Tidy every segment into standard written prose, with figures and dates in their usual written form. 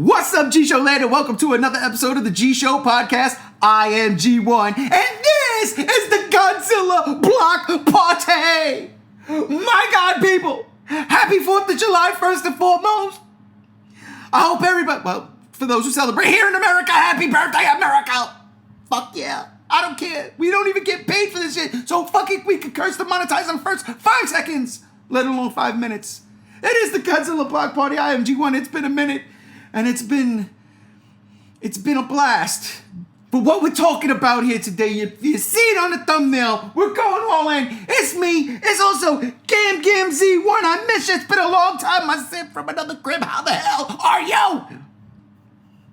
What's up, G Show land, and welcome to another episode of the G Show podcast. I am G1, and this is the Godzilla Block Party. My God, people, happy 4th of July, first and foremost. I hope everybody, well, for those who celebrate here in America, happy birthday, America. Fuck yeah. I don't care. We don't even get paid for this shit. So fuck it, we could curse to monetize on the first 5 seconds, let alone 5 minutes. It is the Godzilla Block Party. I am G1. It's been a minute. And it's been a blast. But what we're talking about here today, you see it on the thumbnail, we're going all in. It's me. It's also Gam Z1. I miss you. It's been a long time. I sent from another crib. How the hell are you?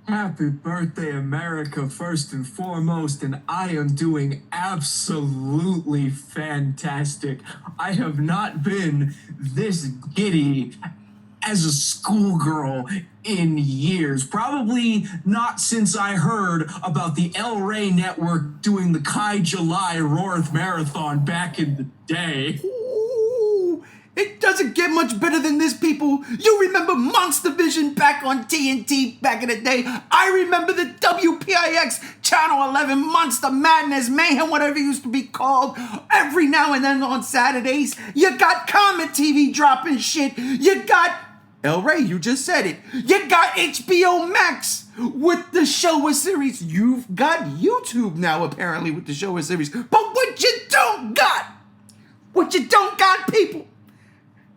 Happy birthday, America, first and foremost, and I am doing absolutely fantastic. I have not been this giddy as a schoolgirl in years. Probably not since I heard about the El Rey Network doing the Kai July Roarth Marathon back in the day. Ooh, it doesn't get much better than this, people. You remember Monster Vision back on TNT back in the day. I remember the WPIX Channel 11 Monster Madness Mayhem, whatever it used to be called. Every now and then on Saturdays, you got Comet TV dropping shit. You got El Rey, you just said it. You got HBO Max with the Showa series. You've got YouTube now, apparently, with the Showa series. But what you don't got, people.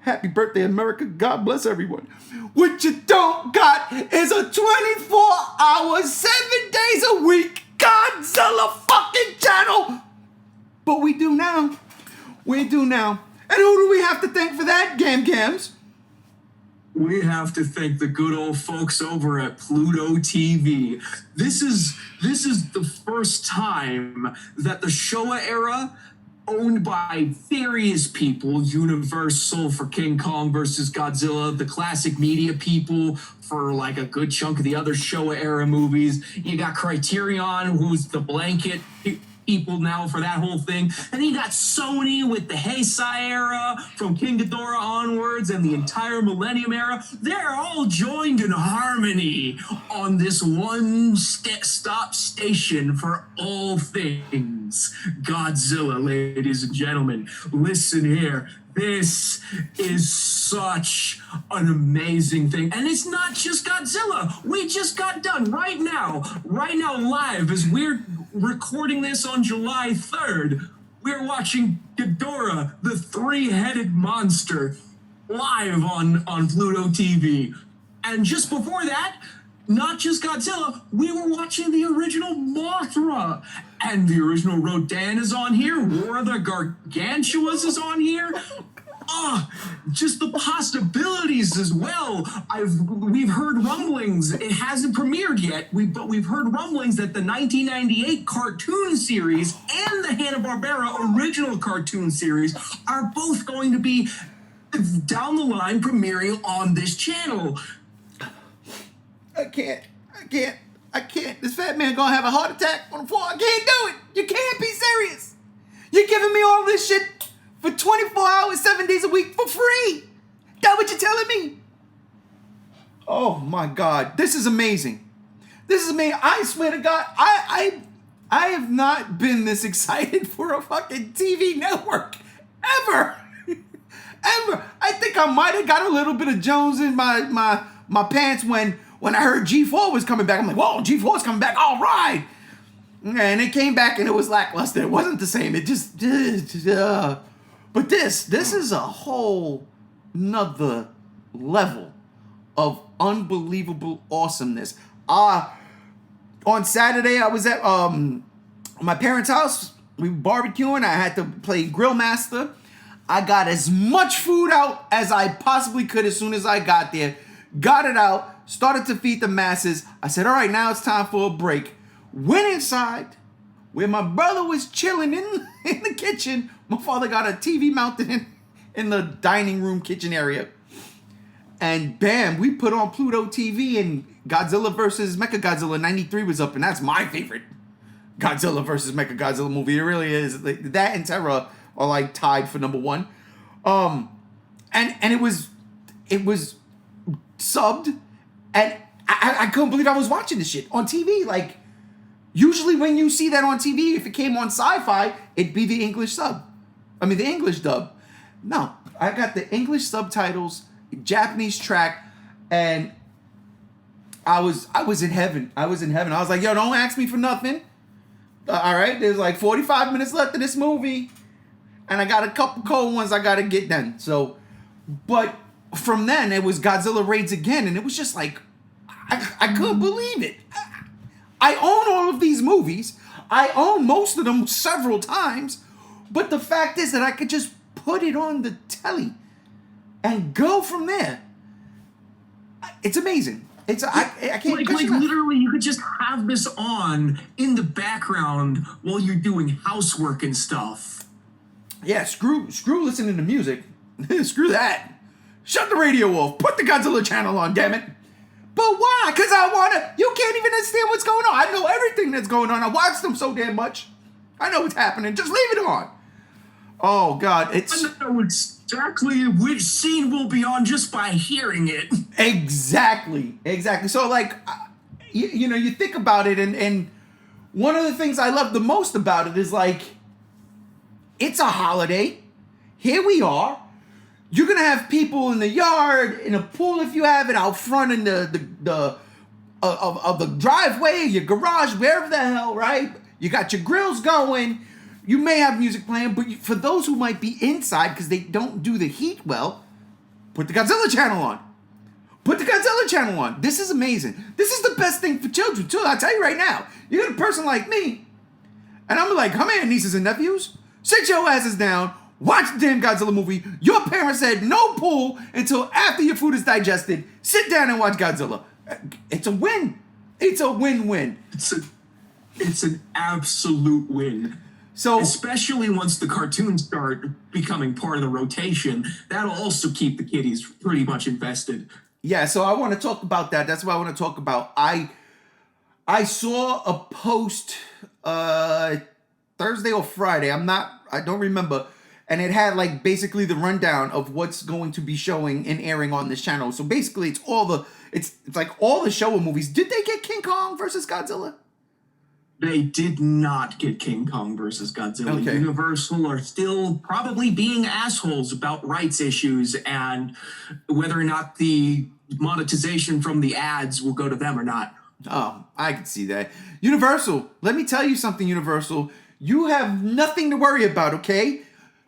Happy birthday, America. God bless everyone. What you don't got is a 24-hour, 7 days a week Godzilla fucking channel. But we do now. We do now. And who do we have to thank for that, Gams? We have to thank the good old folks over at Pluto TV. This is the first time that the Showa era, owned by various people, Universal for King Kong versus Godzilla, the classic media people for like a good chunk of the other Showa era movies. You got Criterion, who's the blanket people now for that whole thing. And you got Sony with the Heisei era from King Ghidorah onwards and the entire Millennium era. They're all joined in harmony on this one stop station for all things Godzilla, ladies and gentlemen. Listen here. This is such an amazing thing. And it's not just Godzilla. We just got done right now live as we're recording this on July 3rd. We're watching Ghidorah, the three-headed monster, live on Pluto TV. And just before that, not just Godzilla, we were watching the original Mothra. And the original Rodan is on here. War of the Gargantuas is on here. Just the possibilities as well. We've heard rumblings. It hasn't premiered yet, but we've heard rumblings that the 1998 cartoon series and the Hanna-Barbera original cartoon series are both going to be down the line premiering on this channel. I can't. This fat man gonna have a heart attack on the floor. I can't do it. You can't be serious. You're giving me all this shit for 24 hours, 7 days a week for free. That what you're telling me? Oh my God, this is amazing. This is amazing. I swear to God, I have not been this excited for a fucking TV network ever. Ever. I think I might have got a little bit of Jones in my pants when I heard G4 was coming back. I'm like, whoa, G4's coming back. All right. And it came back and it was lackluster. It wasn't the same. It just, but this is a whole nother level of unbelievable awesomeness. On Saturday, I was at my parents' house. We were barbecuing. I had to play Grill Master. I got as much food out as I possibly could as soon as I got there. Got it out, started to feed the masses. I said, all right, now it's time for a break. Went inside where my brother was chilling in the kitchen. My father got a TV mounted in the dining room kitchen area. And bam, we put on Pluto TV and Godzilla vs. Mechagodzilla 93 was up. And that's my favorite Godzilla vs. Mechagodzilla movie. It really is. That and Terra are like tied for number one. And it was subbed, and I couldn't believe I was watching this shit on TV. Like, usually when you see that on TV, if it came on Sci-Fi, it'd be the English sub. I mean, the English dub. No, I got the English subtitles, Japanese track, and I was in heaven. I was in heaven. I was like, yo, don't ask me for nothing. All right, there's like 45 minutes left of this movie, and I got a couple cold ones I got to get done. So, but from then, it was Godzilla Raids again, and it was just like, I couldn't believe it. I own all of these movies. I own most of them several times, but the fact is that I could just put it on the telly and go from there. It's amazing. I can't like literally you could just have this on in the background while you're doing housework and stuff. Yeah, screw listening to music. Screw that. Shut the radio off. Put the Godzilla Channel on, damn it. But why? Because I want to. You can't even understand what's going on. I know everything that's going on. I watched them so damn much. I know what's happening. Just leave it on. Oh, God. I know exactly which scene will be on just by hearing it. Exactly. So, like, you think about it, and one of the things I love the most about it is, like, it's a holiday. Here we are. You're going to have people in the yard, in a pool if you have it, out front in the driveway, your garage, wherever the hell, right? You got your grills going. You may have music playing, but for those who might be inside because they don't do the heat well, put the Godzilla Channel on. Put the Godzilla Channel on. This is amazing. This is the best thing for children, too. I'll tell you right now. You got a person like me, and I'm like, come here, nieces and nephews. Sit your asses down. Watch the damn Godzilla movie. Your parents said no pool until after your food is digested. Sit down and watch Godzilla. It's a win. It's a win-win. It's an absolute win. So, especially once the cartoons start becoming part of the rotation, that'll also keep the kiddies pretty much invested. Yeah, so I want to talk about that. That's what I want to talk about. I saw a post Thursday or Friday. I don't remember. And it had like basically the rundown of what's going to be showing and airing on this channel. So basically it's like all the Showa movies. Did they get King Kong versus Godzilla? They did not get King Kong versus Godzilla. Okay. Universal are still probably being assholes about rights issues and whether or not the monetization from the ads will go to them or not. Oh, I can see that. Universal, let me tell you something, Universal. You have nothing to worry about, okay?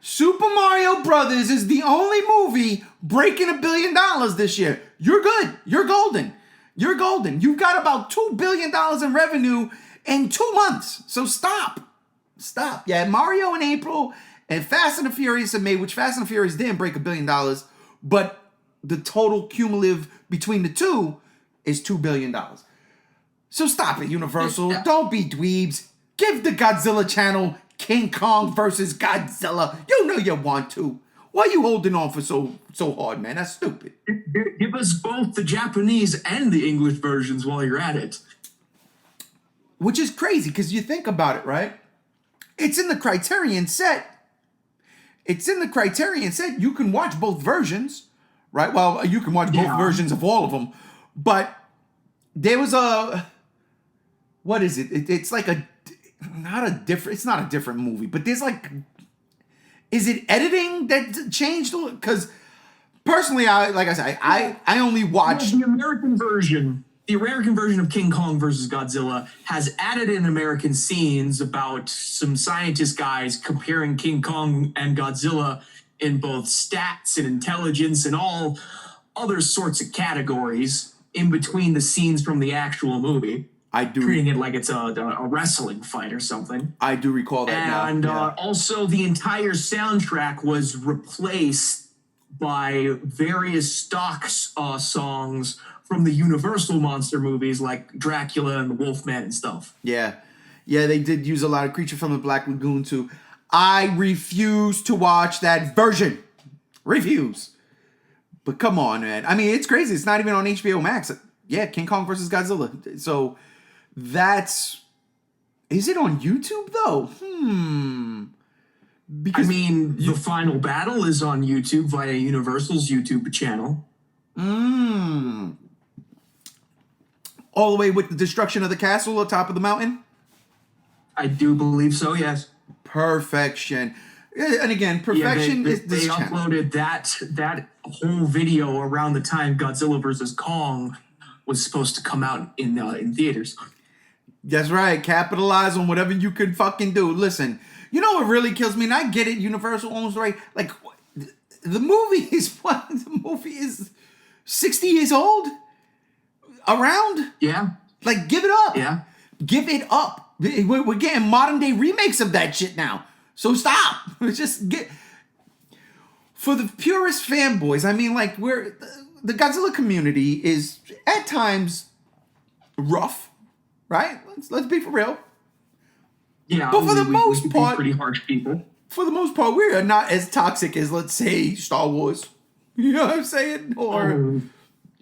Super Mario Brothers is the only movie breaking $1 billion this year. You're good. You're golden. You're golden. You've got about $2 billion in revenue in 2 months. So stop. Yeah, Mario in April and Fast and the Furious in May, which Fast and the Furious didn't break $1 billion, but the total cumulative between the two is $2 billion. So stop it, Universal. Yeah. Don't be dweebs. Give the Godzilla Channel King Kong versus Godzilla. You know you want to. Why are you holding on for so hard, man? That's stupid. Give us both the Japanese and the English versions while you're at it. Which is crazy because you think about it, right? It's in the Criterion set. You can watch both versions, right? Well, you can watch both versions of all of them. But there was what is it? It's like it's not a different movie, but there's like, is it editing that changed? Because personally, I only watch the American version. The American version of King Kong versus Godzilla has added in American scenes about some scientist guys comparing King Kong and Godzilla in both stats and intelligence and all other sorts of categories in between the scenes from the actual movie. I do. Treating it like it's a wrestling fight or something. I do recall that now. And also the entire soundtrack was replaced by various stock songs from the Universal monster movies like Dracula and the Wolfman and stuff. Yeah, they did use a lot of Creature from the Black Lagoon too. I refuse to watch that version. Refuse. But come on, man. I mean, it's crazy. It's not even on HBO Max. Yeah, King Kong versus Godzilla. So is it on YouTube though? Because the final battle is on YouTube via Universal's YouTube channel. all the way with the destruction of the castle on top of the mountain? I do believe so, yes. Perfection. And again, perfection is this they channel. uploaded that whole video around the time Godzilla vs. Kong was supposed to come out in theaters. That's right. Capitalize on whatever you can fucking do. Listen, you know what really kills me? And I get it. Universal owns right. Like, the movie is what? The movie is 60 years old? Around? Yeah. Like, give it up. Yeah. Give it up. We're getting modern day remakes of that shit now. So stop. Just get... For the purest fanboys, I mean, like, the Godzilla community is at times rough, right? Let's be for real. Yeah, but for the most part, pretty harsh people. For the most part, we are not as toxic as, let's say, Star Wars. You know what I'm saying? Or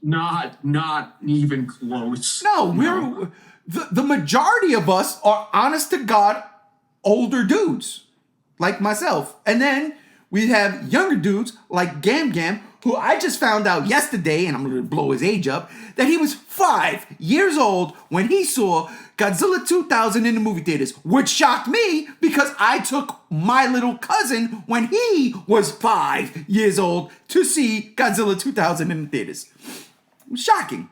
not even close. No, we're the majority of us are honest to God older dudes like myself, and then we have younger dudes like Gam Gam, who I just found out yesterday, and I'm going to blow his age up, that he was 5 years old when he saw Godzilla 2000 in the movie theaters, which shocked me because I took my little cousin when he was 5 years old to see Godzilla 2000 in the theaters. It was shocking.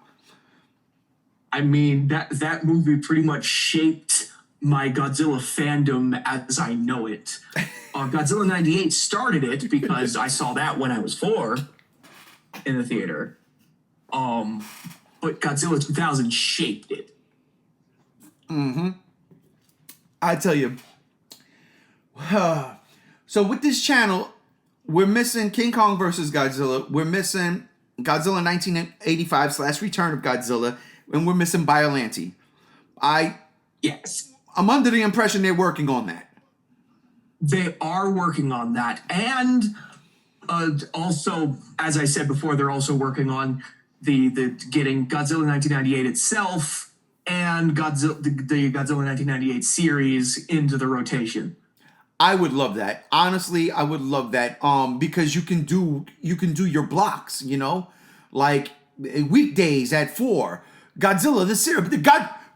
I mean, that movie pretty much shaped my Godzilla fandom as I know it. Godzilla 98 started it because I saw that when I was 4 in the theater. But Godzilla 2000 shaped it. Mm-hmm. I tell you. So with this channel, we're missing King Kong versus Godzilla. We're missing Godzilla 1985 / Return of Godzilla. And we're missing Biollante. Yes. I'm under the impression they're working on that. They are working on that. And also, as I said before, they're also working on the getting Godzilla 1998 itself and the Godzilla 1998 series into the rotation. I would love that. Honestly, I would love that. Because you can do your blocks, you know? Like weekdays at 4. Godzilla the series.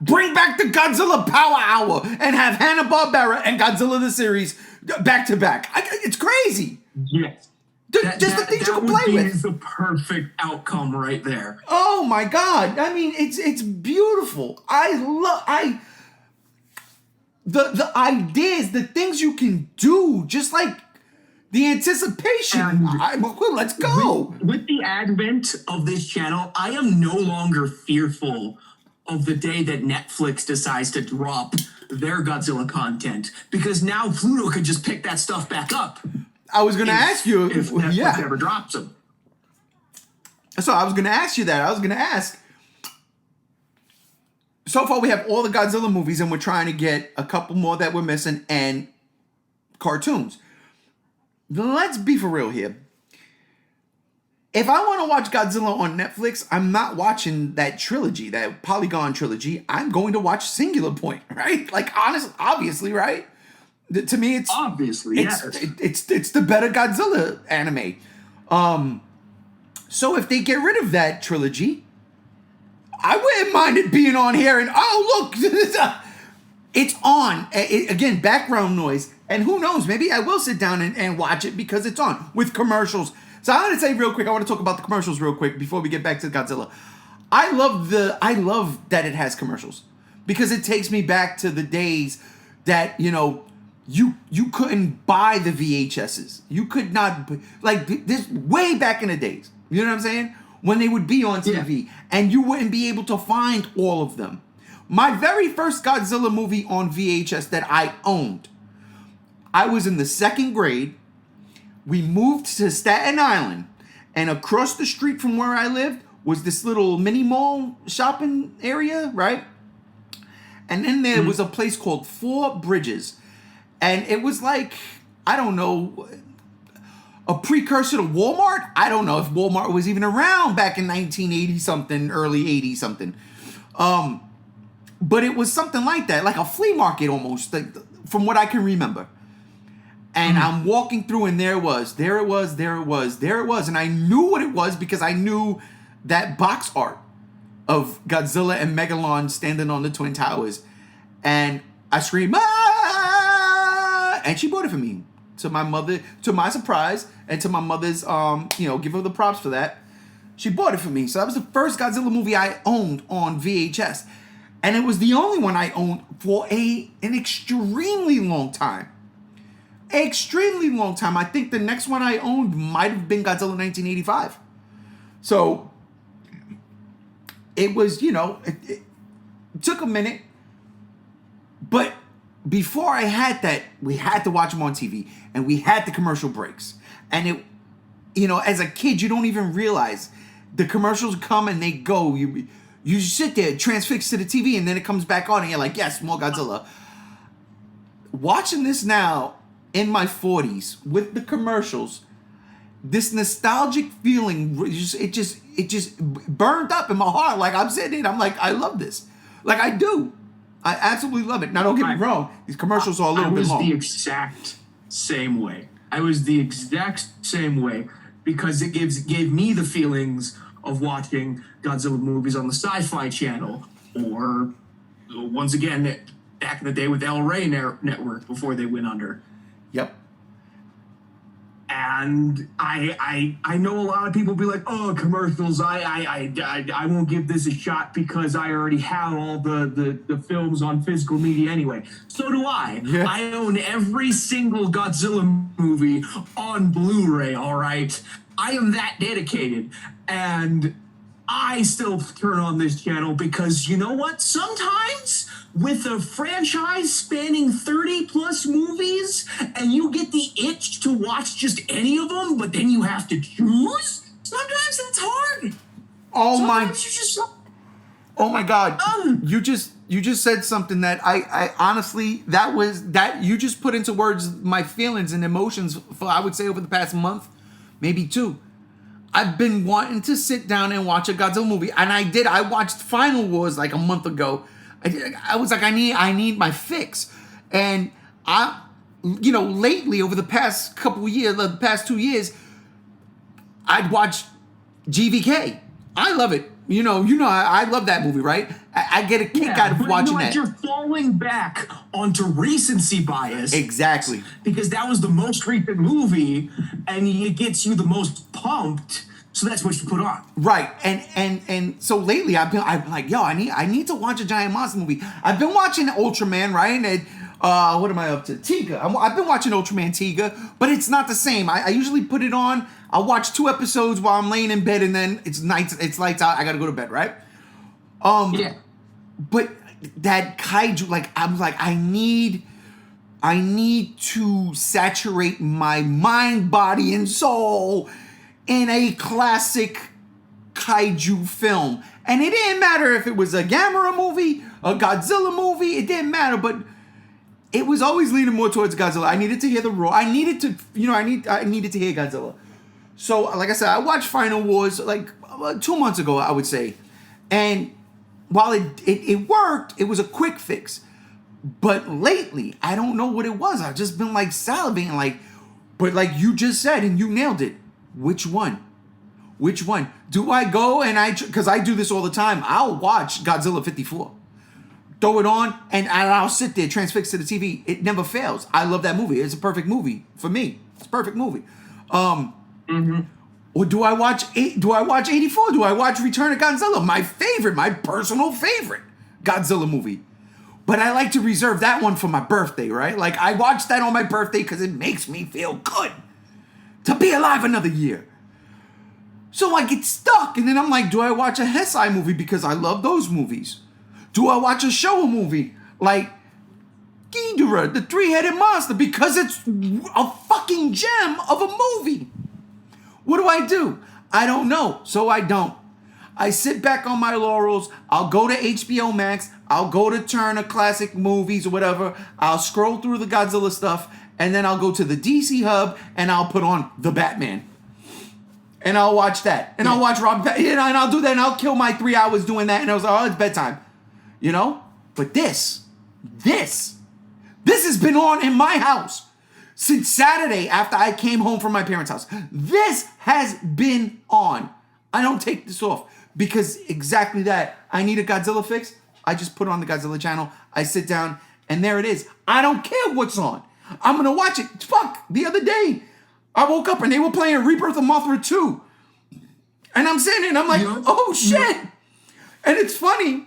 Bring back the Godzilla Power Hour and have Hanna-Barbera and Godzilla the series back to back. It's crazy. Yes. Just the things you can play with. That would be the perfect outcome right there. Oh my God. I mean, it's beautiful. The ideas, the things you can do, just like the anticipation. Let's go. With the advent of this channel, I am no longer fearful of the day that Netflix decides to drop their Godzilla content, because now Pluto could just pick that stuff back up. I was going to ask you if Netflix ever drops them. So I was going to ask you that. I was going to ask. So far, we have all the Godzilla movies, and we're trying to get a couple more that we're missing and cartoons. Let's be for real here. If I want to watch Godzilla on Netflix, I'm not watching that trilogy, that Polygon trilogy. I'm going to watch Singular Point, right? Like, obviously, right? To me, it's obviously, yes. It's the better Godzilla anime. So if they get rid of that trilogy, I wouldn't mind it being on here. And look, it's on. Again, background noise. And who knows? Maybe I will sit down and watch it because it's on with commercials. So I want to say real quick, I want to talk about the commercials real quick before we get back to Godzilla. I love that it has commercials because it takes me back to the days that, you know, you couldn't buy the VHSs. You could not, like, this way back in the days. You know what I'm saying? When they would be on TV and you wouldn't be able to find all of them. My very first Godzilla movie on VHS that I owned, I was in the 2nd grade. We moved to Staten Island, and across the street from where I lived was this little mini mall shopping area, right? And then there was a place called Four Bridges, and it was like, I don't know, a precursor to Walmart. I don't know if Walmart was even around back in 1980 something, early 80 something. But it was something like that, like a flea market almost, like, from what I can remember. And I'm walking through, and there it was. And I knew what it was because I knew that box art of Godzilla and Megalon standing on the Twin Towers. And I screamed, "Ah!" And she bought it for me. To my mother, to my surprise, and to my mother's, give her the props for that. She bought it for me. So that was the first Godzilla movie I owned on VHS. And it was the only one I owned for an extremely long time. Extremely long time. I think the next one I owned might have been Godzilla 1985. So it was, it took a minute. But before I had that, we had to watch them on TV. And we had the commercial breaks. And it, as a kid, you don't even realize the commercials come and they go. You sit there transfixed to the TV, and then it comes back on, and you're like, yes, more Godzilla. Watching this now in my 40s with the commercials, this nostalgic feeling, it just burned up in my heart. Like I'm sitting in, I'm like, I love this. Like I do. I absolutely love it. Now, don't get me wrong. These commercials are a little bit long. I was the exact same way. Because it gave me the feelings of watching Godzilla movies on the Sci-Fi Channel, or once again back in the day with El Rey Network before they went under. Yep. And I know a lot of people be like, oh, commercials, I won't give this a shot because I already have all the films on physical media anyway. So do I. Yeah. I own every single Godzilla movie on Blu-ray, all right? I am that dedicated. And I still turn on this channel because you know what? Sometimes with a franchise spanning 30 plus movies and you get the itch to watch just any of them, but then you have to choose, sometimes it's hard. Oh sometimes my God. You just said something that I honestly, that you just put into words my feelings and emotions for, I would say, over the past month, maybe 2. I've been wanting to sit down and watch a Godzilla movie, and I did. I watched Final Wars like a month ago. I was like, I need my fix, and lately over the past couple of years, the past 2 years, I'd watched GVK. I love it. I love that movie, right? I get a kick out of watching that. You're falling back onto recency bias. Exactly. Because that was the most recent movie, and it gets you the most pumped. So that's what you put on. Right. And so lately I'm like, yo, I need to watch a giant monster movie. I've been watching Ultraman, right? And what am I up to? Tiga. I've been watching Ultraman Tiga, but it's not the same. I usually put it on. I'll watch 2 episodes while I'm laying in bed, and then it's lights out. I gotta go to bed, right? Yeah. But that kaiju, like, I'm like, I need to saturate my mind, body, and soul in a classic kaiju film. And it didn't matter if it was a Gamera movie, a Godzilla movie, it didn't matter, but it was always leaning more towards Godzilla. I needed to hear the roar. I needed to hear Godzilla. So, like I said, I watched Final Wars like 2 months ago, I would say. And while it worked, it was a quick fix. But lately, I don't know what it was. I've just been like salivating, but like you just said, and you nailed it. Which one? Do I go and because I do this all the time, I'll watch Godzilla 54. Throw it on, and I'll sit there transfixed to the TV. It never fails. I love that movie. It's a perfect movie for me. It's a perfect movie. Or do I watch 84? Do I watch Return of Godzilla? My personal favorite Godzilla movie. But I like to reserve that one for my birthday, right? Like, I watch that on my birthday because it makes me feel good to be alive another year. So I get stuck, and then I'm like, do I watch a Heisei movie because I love those movies? Do I watch a Showa movie like Ghidorah, the 3-headed monster, because it's a fucking gem of a movie? What do? I don't know, so I don't. I sit back on my laurels. I'll go to HBO Max. I'll go to Turner Classic Movies or whatever. I'll scroll through the Godzilla stuff, and then I'll go to the DC Hub, and I'll put on The Batman. And I'll watch that. And I'll watch Robert Pattinson, and I'll do that, and I'll kill my 3 hours doing that, and I was like, oh, it's bedtime. But this has been on in my house since Saturday after I came home from my parents' house. This has been on. I don't take this off because exactly that. I need a Godzilla fix. I just put on the Godzilla Channel. I sit down, and there it is. I don't care what's on. I'm gonna watch it. Fuck, the other day, I woke up and they were playing Rebirth of Mothra 2. And I'm sitting there and I'm like, oh shit. And it's funny.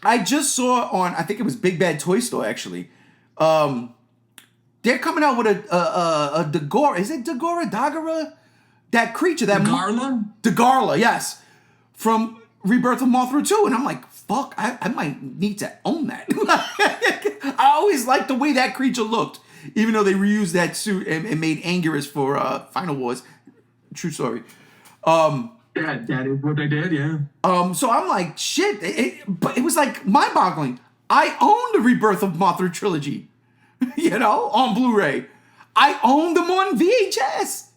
I just saw on, I think it was Big Bad Toy Store actually. They're coming out with a Dagora. Is it Dagora? That creature, that Garla? Dagarla, yes. From Rebirth of Mothra 2. And I'm like, fuck, I might need to own that. I always liked the way that creature looked. Even though they reused that suit and made Anguirus for Final Wars. True story. Yeah, that is what they did, yeah. So I'm like, shit. But it was like mind-boggling. I own the Rebirth of Mothra trilogy. On Blu-ray. I own them on VHS.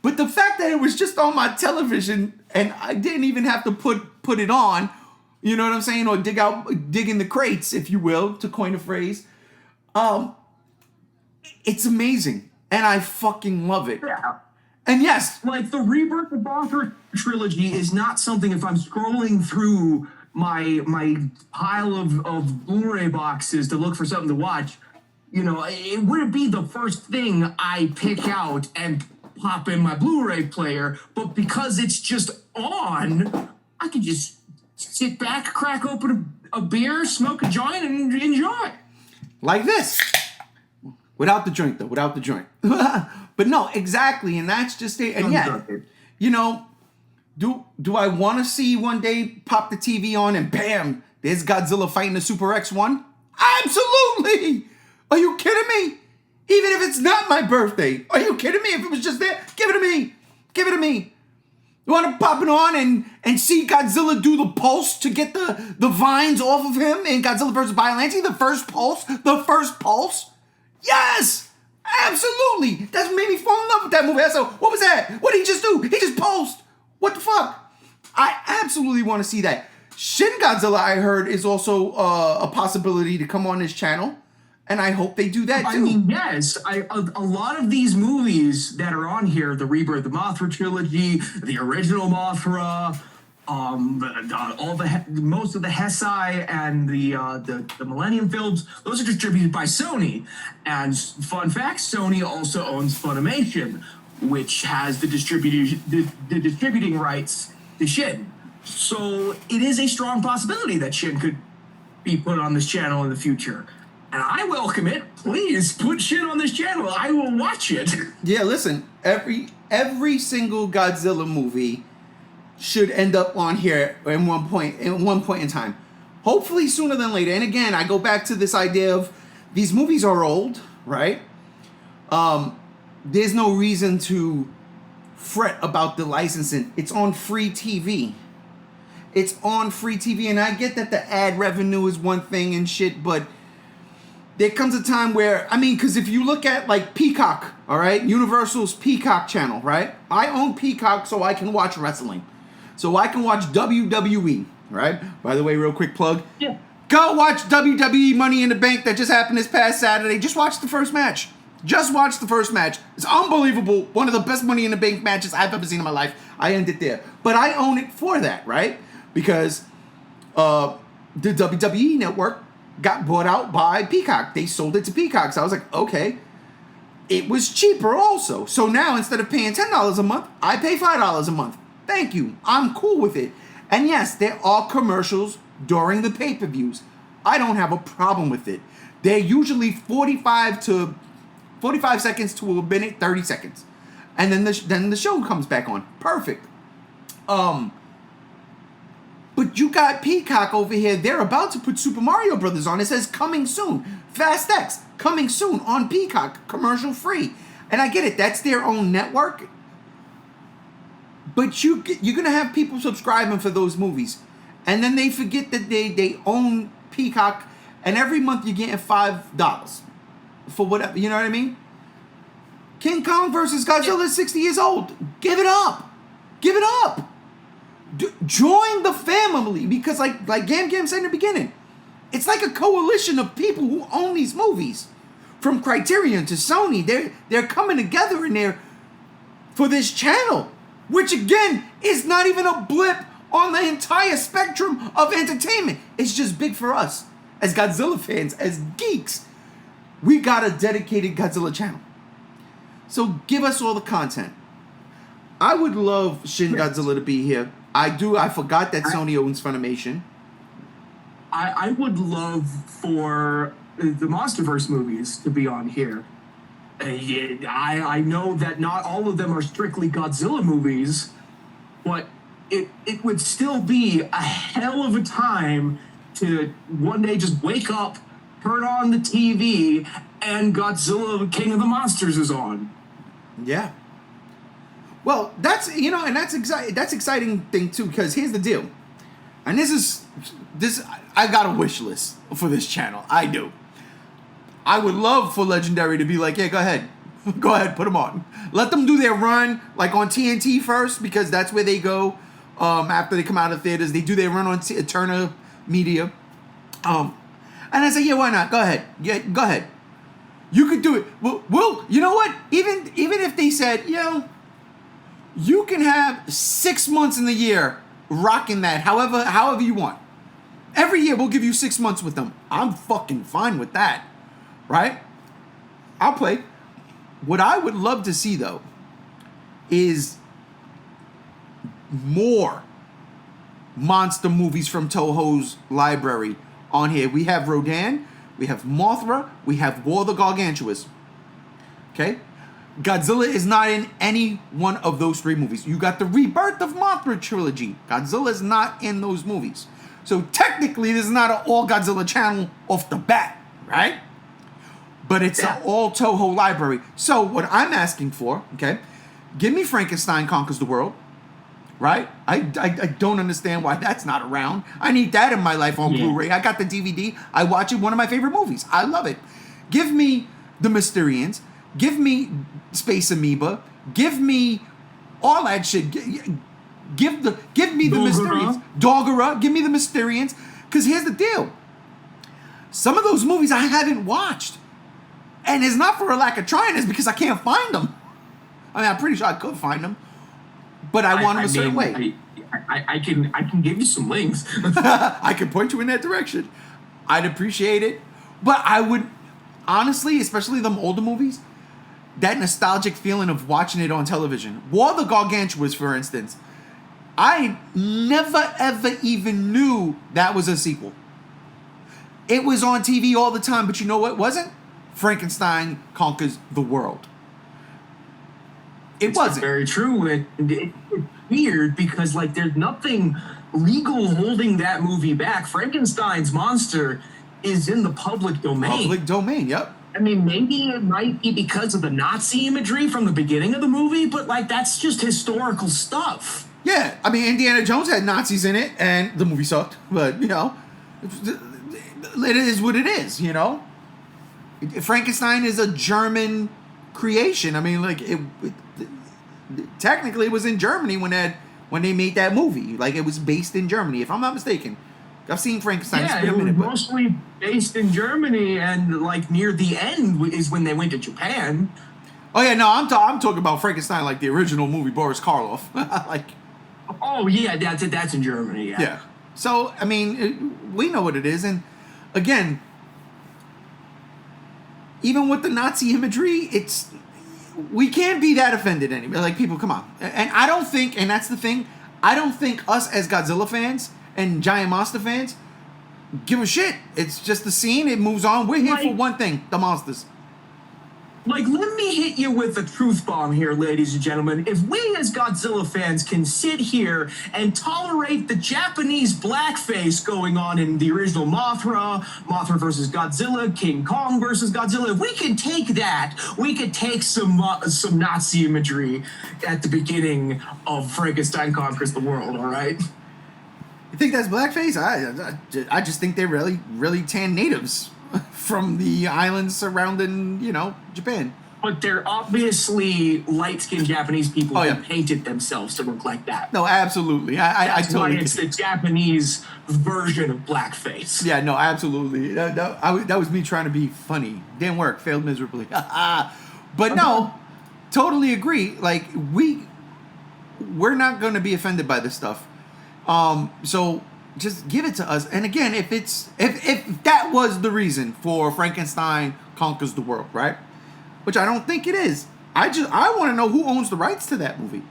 But the fact that it was just on my television and I didn't even have to put it on, you know what I'm saying? Or dig in the crates, if you will, to coin a phrase. It's amazing. And I fucking love it. Yeah. And yes. Like, the Rebirth of Mothra trilogy is not something, if I'm scrolling through my pile of Blu-ray boxes to look for something to watch, it wouldn't be the first thing I pick out and pop in my Blu-ray player, but because it's just on, I can just sit back, crack open a beer, smoke a joint, and enjoy. Like this. Without the joint, though. Without the joint. But no, exactly. And that's just it. And yeah, do I want to see one day pop the TV on and bam, there's Godzilla fighting the Super X1? Absolutely. Are you kidding me? Even if it's not my birthday. Are you kidding me? If it was just there, give it to me. Give it to me. You want to pop it on and see Godzilla do the pulse to get the vines off of him in Godzilla vs. Biollante? The first pulse? The first pulse? Yes! Absolutely! That's what made me fall in love with that movie. So, what was that? What did he just do? He just pulsed. What the fuck? I absolutely want to see that. Shin Godzilla, I heard, is also a possibility to come on this channel. And I hope they do that too. I mean, yes. A lot of these movies that are on here, the Rebirth of Mothra trilogy, the original Mothra, most of the Heisei and the Millennium films, those are distributed by Sony. And fun fact, Sony also owns Funimation, which has the distributing rights to Shin. So it is a strong possibility that Shin could be put on this channel in the future. And I welcome it. Please put Shin on this channel. I will watch it. Yeah, listen, every single Godzilla movie should end up on here at one point in time. Hopefully sooner than later. And again, I go back to this idea of these movies are old, right? There's no reason to fret about the licensing. It's on free TV. It's on free TV. And I get that the ad revenue is one thing and shit, but there comes a time where, because if you look at like Peacock, all right, Universal's Peacock channel, right? I own Peacock so I can watch wrestling. So I can watch WWE, right? By the way, real quick plug. Yeah. Go watch WWE Money in the Bank that just happened this past Saturday. Just watch the first match. Just watch the first match. It's unbelievable. One of the best Money in the Bank matches I've ever seen in my life. I end it there. But I own it for that, right? Because the WWE network got bought out by Peacock. They sold it to Peacock. So I was like, okay. It was cheaper also. So now instead of paying $10 a month, I pay $5 a month. Thank you. I'm cool with it. And yes, there are commercials during the pay-per-views. I don't have a problem with it. They're usually 45 seconds to a minute, 30 seconds. And then the show comes back on. Perfect. But you got Peacock over here. They're about to put Super Mario Brothers on. It says coming soon. Fast X, coming soon on Peacock, commercial free. And I get it. That's their own network. But you're going to have people subscribing for those movies. And then they forget that they own Peacock. And every month you're getting $5 for whatever. You know what I mean? King Kong versus Godzilla is 60 years old. Give it up. Give it up. Join the family. Because like Gam Gam said in the beginning, it's like a coalition of people who own these movies. From Criterion to Sony. They're coming together in there for this channel. Which again is not even a blip on the entire spectrum of entertainment. It's just big for us as Godzilla fans, as geeks. We got a dedicated Godzilla channel. So give us all the content. I would love Shin Godzilla to be here. I forgot that Sony owns Funimation. I would love for the MonsterVerse movies to be on here. I know that not all of them are strictly Godzilla movies, but it would still be a hell of a time to one day just wake up, turn on the TV, and Godzilla King of the Monsters is on. Yeah. Well, that's exciting thing too, because here's the deal. And this I got a wish list for this channel. I do. I would love for Legendary to be like, yeah, go ahead. Go ahead, put them on. Let them do their run like on TNT first, because that's where they go after they come out of theaters. They do their run on Turner Media. And I say, yeah, why not? Go ahead. Yeah, go ahead. You could do it. Well, you know what? Even if they said, you can have 6 months in the year rocking that however you want. Every year we'll give you 6 months with them. I'm fucking fine with that. Right? I'll play. What I would love to see though is more monster movies from Toho's library on here. We have Rodan, we have Mothra, we have War of the Gargantuas. Okay? Godzilla is not in any one of those 3 movies. You got the Rebirth of Mothra trilogy. Godzilla is not in those movies. So technically, this is not an all Godzilla channel off the bat, right? But it's an all Toho library. So what I'm asking for, okay, give me Frankenstein Conquers the World, right? I don't understand why that's not around. I need that in my life on Blu-ray. I got the DVD. I watch it. One of my favorite movies. I love it. Give me the Mysterians. Give me Space Amoeba. Give me all that shit. Give me the Mysterians. Dogora. Give me the Mysterians. Because here's the deal. Some of those movies I haven't watched. And it's not for a lack of trying. It's because I can't find them. I mean, I'm pretty sure I could find them. But I want them a certain way. I can give you some links. I can point you in that direction. I'd appreciate it. But I would, honestly, especially them older movies, that nostalgic feeling of watching it on television. War of the Gargantuas, for instance. I never, ever even knew that was a sequel. It was on TV all the time, but you know what wasn't? Frankenstein Conquers the World. It's wasn't. Very true. It's weird because, like, there's nothing legal holding that movie back. Frankenstein's monster is in the public domain. Public domain, yep. I mean, maybe it might be because of the Nazi imagery from the beginning of the movie, but, like, that's just historical stuff. Yeah, I mean, Indiana Jones had Nazis in it, and the movie sucked. But, it is what it is, Frankenstein is a German creation. I mean, like, technically it was in Germany when they made that movie. Like, it was based in Germany, if I'm not mistaken. I've seen Frankenstein. Yeah, it was mostly based in Germany, and, like, near the end is when they went to Japan. Oh, yeah, no, I'm talking about Frankenstein, like the original movie, Boris Karloff. Oh, yeah, that's in Germany, yeah. Yeah. So, I mean, we know what it is. And, again, even with the Nazi imagery, we can't be that offended anymore. Like, people, come on. And I don't think, and that's the thing, I don't think us as Godzilla fans and Giant Monster fans give a shit. It's just the scene. It moves on. We're here for one thing, the monsters. Like, let me hit you with a truth bomb here, ladies and gentlemen. If we as Godzilla fans can sit here and tolerate the Japanese blackface going on in the original Mothra versus Godzilla, King Kong versus Godzilla, if we can take that, we could take some Nazi imagery at the beginning of Frankenstein Conquers the World, all right? You think that's blackface? I just think they're really, really tan natives from the islands surrounding, Japan. But they're obviously light-skinned Japanese people who painted themselves to look like that. No, absolutely. That's why it's the Japanese version of blackface. Yeah, no, absolutely. That was me trying to be funny. Didn't work. Failed miserably. But no, totally agree. Like, we're not going to be offended by this stuff. So just give it to us. And again, if that was the reason for Frankenstein Conquers the World, right? Which I don't think it is. I want to know who owns the rights to that movie.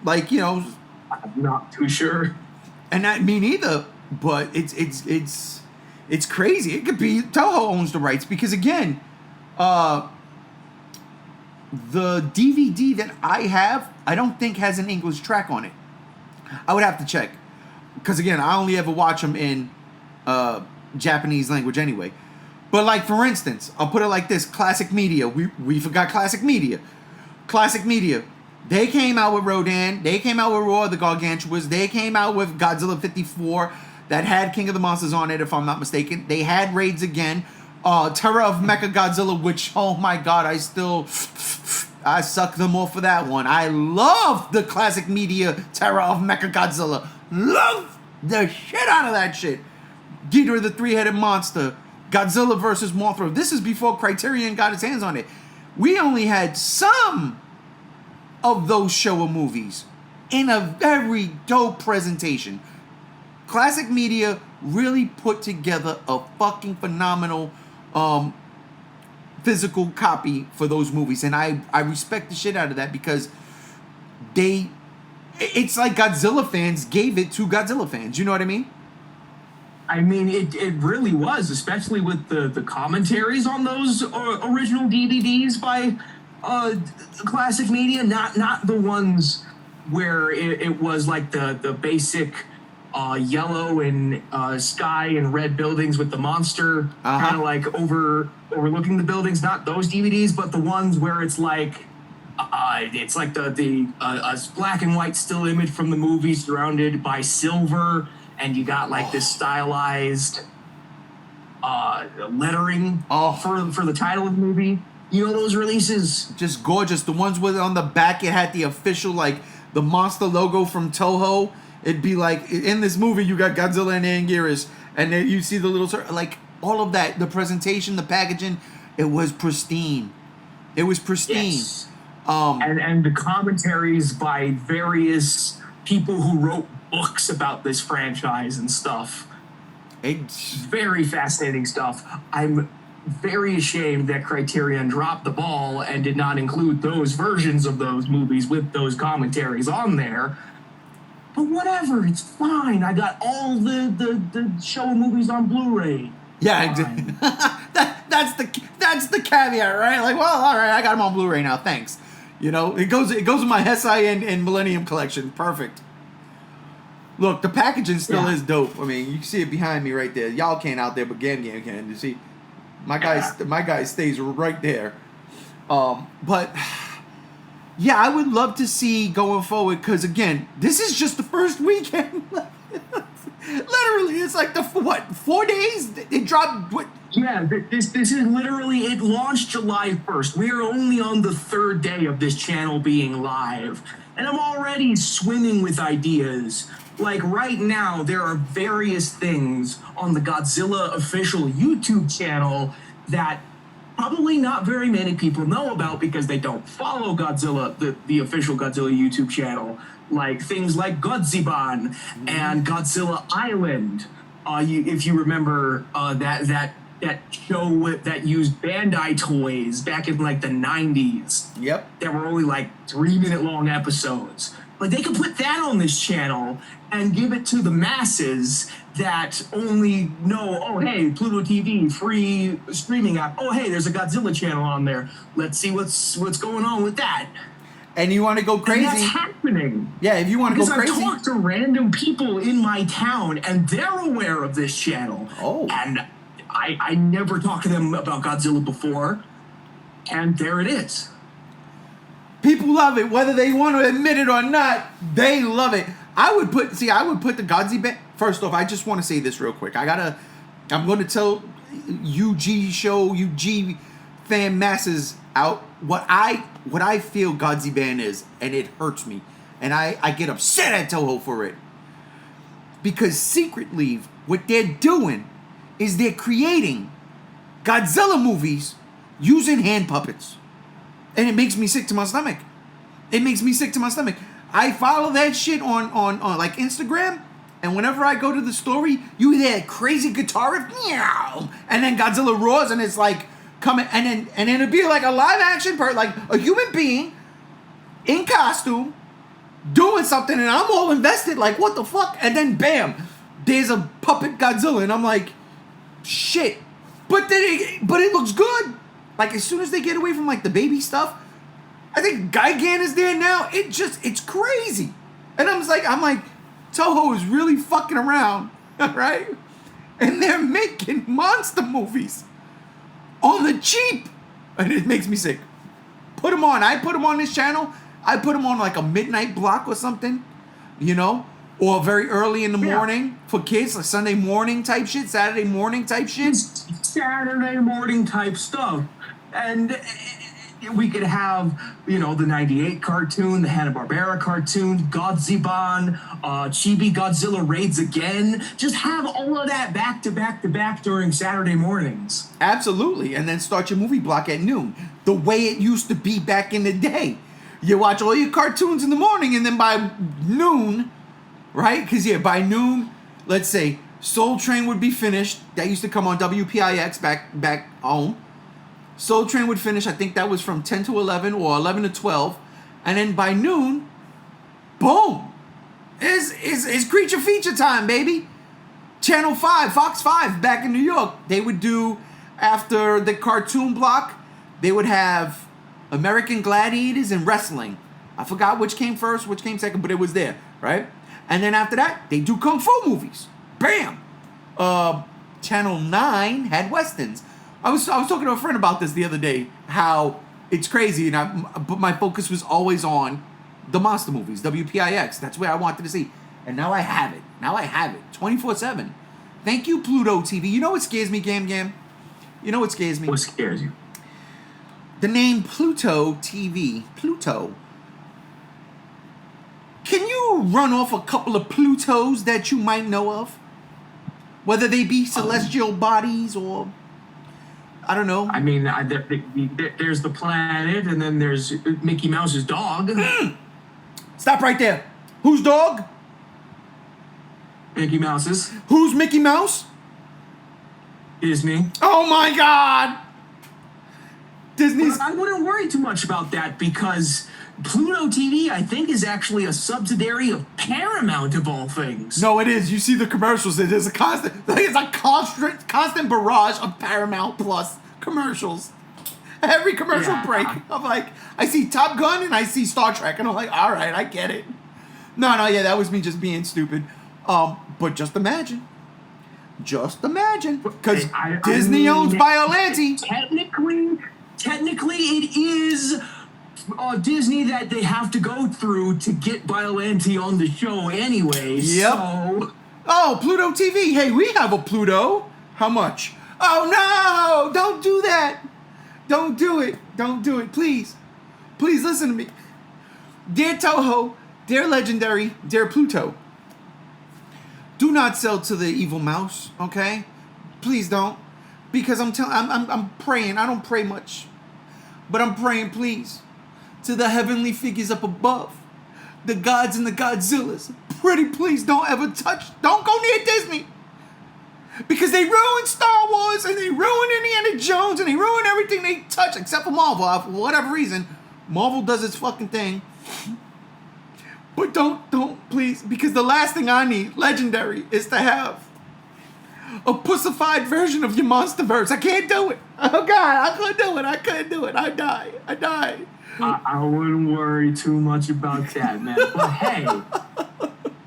Like, you know, I'm not too sure. and not me neither. But it's crazy. It could be Toho owns the rights because again, the DVD that I have, I don't think has an English track on it. I would have to check. Because again, I only ever watch them in Japanese language anyway. But like for instance, I'll put it like this: Classic Media. We forgot Classic Media. Classic Media. They came out with Rodan. They came out with Roar the Gargantuas. They came out with Godzilla 54 that had King of the Monsters on it, if I'm not mistaken. They had Raids again. Terror of Mechagodzilla, which, oh my god, I suck them off for that one. I love the Classic Media Terror of Mechagodzilla. Love the shit out of that shit. Ghidorah the Three-Headed Monster. Godzilla versus Mothra. This is before Criterion got its hands on it. We only had some of those Showa movies in a very dope presentation. Classic Media really put together a fucking phenomenal physical copy for those movies, and I respect the shit out of that because it's like Godzilla fans gave it to Godzilla fans. You know what I mean? I mean, it really was, especially with the commentaries on those original DVDs by Classic Media, not the ones where it was like the basic yellow and sky and red buildings with the monster kind of like overlooking the buildings. Not those DVDs, but the ones where it's like the black and white still image from the movie surrounded by silver, and you got like this stylized lettering for the title of the movie. You know those releases? Just gorgeous. The ones with on the back, it had the official, like, the monster logo from Toho. It'd be like, in this movie, you got Godzilla and Anguirus, and then you see the little, like, all of that. The presentation, the packaging, it was pristine. It was pristine. Yes. And the commentaries by various people who wrote books about this franchise and stuff. It's very fascinating stuff. I'm very ashamed that Criterion dropped the ball and did not include those versions of those movies with those commentaries on there. But whatever, it's fine. I got all the Showa movies on Blu-ray. Yeah, that's the caveat, right? Like, well, all right, I got them on Blu-ray now. Thanks. You know, it goes with my Hesai and Millennium collection. Perfect. Look, the packaging still is dope. I mean, you can see it behind me right there. Y'all can't out there, but Gam can. You see, my guy stays right there. But yeah, I would love to see going forward because again, this is just the first weekend. Literally, it's like 4 days? It dropped what? Yeah, this is literally, it launched July 1st. We are only on the third day of this channel being live. And I'm already swimming with ideas. Like right now, there are various things on the Godzilla official YouTube channel that probably not very many people know about because they don't follow Godzilla, the official Godzilla YouTube channel. Like things like Godziban and Godzilla Island. If you remember that show that used Bandai toys back in like the 90s. Yep. That were only like 3-minute long episodes. Like they could put that on this channel and give it to the masses that only know, oh hey, Pluto TV, free streaming app. Oh hey, there's a Godzilla channel on there. Let's see what's going on with that. And you want to go crazy? And that's happening. Yeah, if you want to go crazy. Because I've talked to random people in my town, and they're aware of this channel. Oh. And I never talked to them about Godzilla before, and there it is. People love it, whether they want to admit it or not. They love it. I would put the Godzilla. First off, I just want to say this real quick. I'm going to tell UG fan masses out what I feel Godzilla is, and it hurts me, and I get upset at Toho for it because secretly what they're doing is they're creating Godzilla movies using hand puppets, and it makes me sick to my stomach. I follow that shit on like Instagram. And whenever I go to the story, you hear that crazy guitar riff, meow, and then Godzilla roars, and it's like coming, and then it'd be like a live action part, like a human being in costume doing something, and I'm all invested, like what the fuck? And then bam, there's a puppet Godzilla, and I'm like, shit. But it looks good. Like as soon as they get away from like the baby stuff, I think Gigan is there now. It's crazy. And I'm like, Toho is really fucking around, right? And they're making monster movies on the cheap. And it makes me sick. Put them on. I put them on this channel. I put them on like a midnight block or something, you know? Or very early in the morning for kids, like Sunday morning type shit, Saturday morning type shit. Saturday morning type stuff. And we could have, the 98 cartoon, the Hanna-Barbera cartoon, Godziban, Chibi Godzilla Raids Again. Just have all of that back to back to back during Saturday mornings. Absolutely. And then start your movie block at noon. The way it used to be back in the day. You watch all your cartoons in the morning, and then by noon, right? Because, by noon, let's say, Soul Train would be finished. That used to come on WPIX back home. Soul Train would finish, I think that was from 10 to 11 or 11 to 12. And then by noon, boom, is Creature Feature time, baby. Channel 5, Fox 5 back in New York. They would do, after the cartoon block, they would have American Gladiators and wrestling. I forgot which came first, which came second, but it was there, right? And then after that, they do Kung Fu movies. Bam! Channel 9 had Westerns. I was talking to a friend about this the other day, how it's crazy, but my focus was always on the monster movies, WPIX. That's where I wanted to see. And now I have it. 24/7. Thank you, Pluto TV. You know what scares me, Gam? You know what scares me? What scares you? The name Pluto TV. Pluto. Can you run off a couple of Plutos that you might know of? Whether they be celestial bodies or... I don't know. I mean, there's the planet, and then there's Mickey Mouse's dog. Stop right there. Whose dog? Mickey Mouse's. Who's Mickey Mouse? Disney. Oh my God! Disney's... Well, I wouldn't worry too much about that because Pluto TV, I think, is actually a subsidiary of Paramount of all things. No, it is. You see the commercials. It's a constant barrage of Paramount Plus commercials. Every commercial break, I'm like, I see Top Gun and I see Star Trek, and I'm like, all right, I get it. No, that was me just being stupid. But just imagine, because Disney owns Biollante. Technically, it is Disney that they have to go through to get Biollante on the show anyway. Yep. So... Oh, Pluto TV. Hey, we have a Pluto. How much? Oh, no. Don't do that. Don't do it. Don't do it. Please. Please listen to me. Dear Toho, dear Legendary, dear Pluto, do not sell to the evil mouse, okay? Please don't. Because I'm praying. I don't pray much. But I'm praying, please, to the heavenly figures up above, the gods and the Godzillas. Pretty please don't go near Disney. Because they ruined Star Wars, and they ruined Indiana Jones, and they ruined everything they touch, except for Marvel. For whatever reason, Marvel does its fucking thing. But don't, please, because the last thing I need, Legendary, is to have a pussified version of your Monsterverse. I can't do it. Oh, God, I couldn't do it. I die. I wouldn't worry too much about that, man. But hey,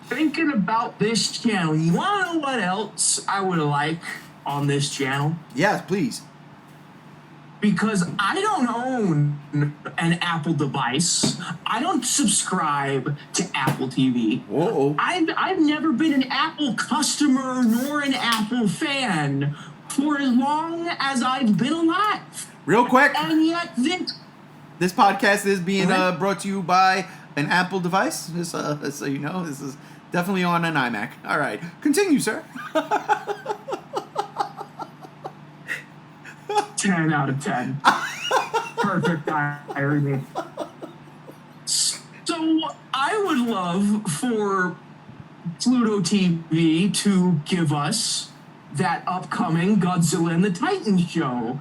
thinking about this channel, you want to know what else I would like on this channel? Yes, please. Because I don't own an Apple device. I don't subscribe to Apple TV. Whoa. I've never been an Apple customer nor an Apple fan for as long as I've been alive. Real quick. And yet this podcast is being brought to you by an Apple device. Just so you know, this is definitely on an iMac. All right. Continue, sir. 10 out of 10. Perfect irony. So I would love for Pluto TV to give us that upcoming Godzilla and the Titans show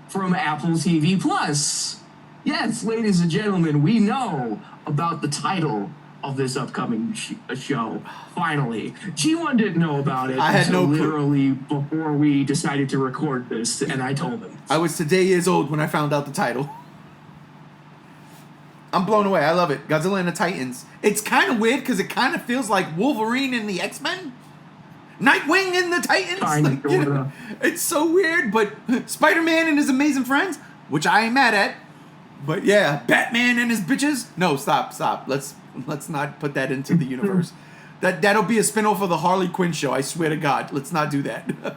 from Apple TV Plus. Yes, ladies and gentlemen, we know about the title of this upcoming show. Finally, G1 didn't know about it I had until no clue. literally before we decided to record this, and I told him. I was today years old when I found out the title. I'm blown away. I love it. Godzilla and the Titans. It's kind of weird because it kind of feels like Wolverine and the X-Men. Nightwing and the Titans. Like, you know, it's so weird, but Spider-Man and his amazing friends, which I ain't mad at. But yeah, Batman and his bitches. No, stop. Let's not put that into the universe. That'll be a spinoff of the Harley Quinn show. I swear to God. Let's not do that.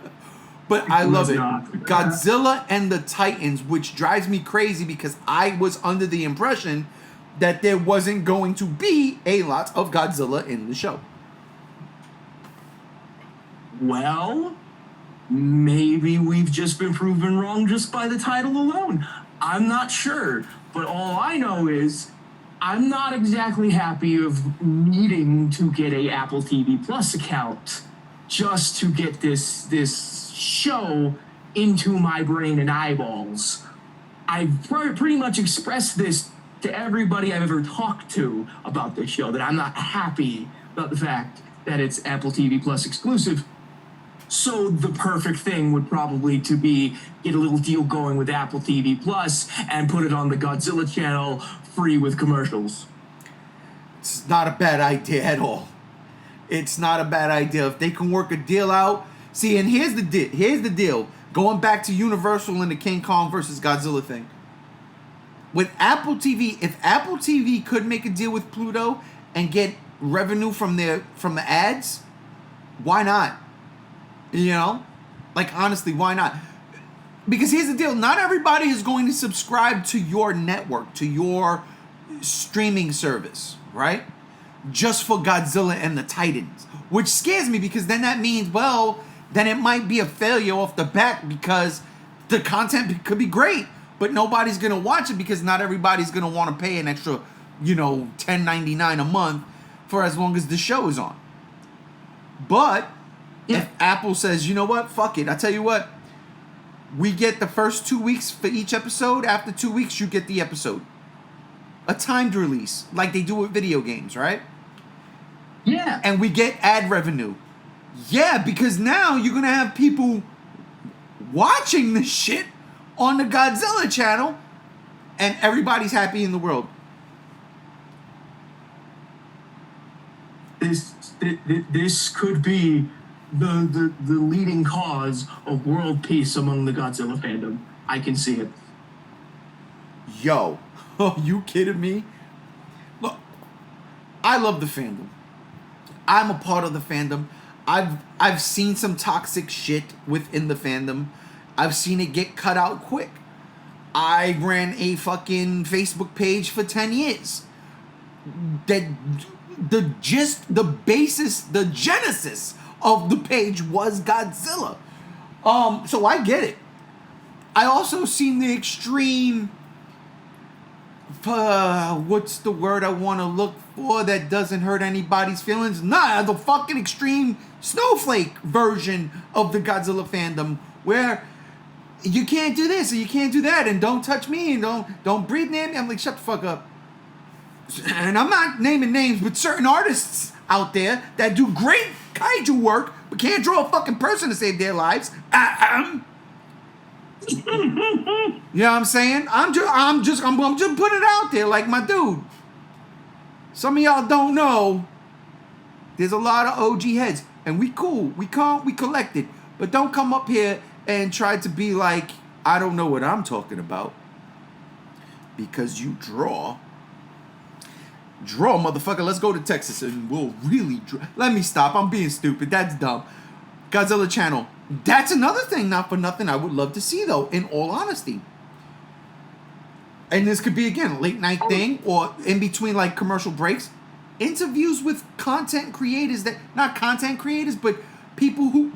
But I love it. Godzilla and the Titans, which drives me crazy because I was under the impression that there wasn't going to be a lot of Godzilla in the show. Well, maybe we've just been proven wrong just by the title alone. I'm not sure, but all I know is I'm not exactly happy of needing to get a Apple TV Plus account just to get this show into my brain and eyeballs. I've pretty much expressed this to everybody I've ever talked to about this show, that I'm not happy about the fact that it's Apple TV Plus exclusive. So the perfect thing would probably to be get a little deal going with Apple TV Plus and put it on the Godzilla Channel free with commercials. It's not a bad idea at all. It's not a bad idea. If they can work a deal out. See, and here's the deal. Going back to Universal and the King Kong versus Godzilla thing. With Apple TV, if Apple TV could make a deal with Pluto and get revenue from the ads, why not? You know? Like, honestly, why not? Because here's the deal. Not everybody is going to subscribe to your network, to your streaming service, right? Just for Godzilla and the Titans. Which scares me because then that means, well, then it might be a failure off the bat because the content could be great, but nobody's going to watch it because not everybody's going to want to pay an extra, $10.99 a month for as long as the show is on. But if Apple says, you know what, fuck it, I tell you what, we get the first 2 weeks for each episode. After 2 weeks, you get the episode. A timed release, like they do with video games, right? Yeah. And we get ad revenue. Yeah, because now you're going to have people watching this shit on the Godzilla channel, and everybody's happy in the world. This could be the leading cause of world peace among the Godzilla fandom. I can see it. Yo, are you kidding me? Look, I love the fandom. I'm a part of the fandom. I've seen some toxic shit within the fandom. I've seen it get cut out quick. I ran a fucking Facebook page for 10 years. That the genesis of the page was Godzilla. So I get it. I also seen the extreme, what's the word I want to look for that doesn't hurt anybody's feelings? Nah, the fucking extreme snowflake version of the Godzilla fandom where you can't do this and you can't do that and don't touch me and don't breathe near me. I'm like, shut the fuck up. And I'm not naming names, but certain artists out there that do great kaiju work but can't draw a fucking person to save their lives. You know what I'm saying? I'm just putting it out there like my dude. Some of y'all don't know. There's a lot of OG heads, and we cool, we calm, we collected. But don't come up here and try to be like, I don't know what I'm talking about. Because you draw, motherfucker. Let's go to Texas and we'll really draw. Let me stop. I'm being stupid. That's dumb. Godzilla Channel. That's another thing, not for nothing, I would love to see, though, in all honesty. And this could be, again, a late night thing or in between, like, commercial breaks. Interviews with content creators not content creators, but people who,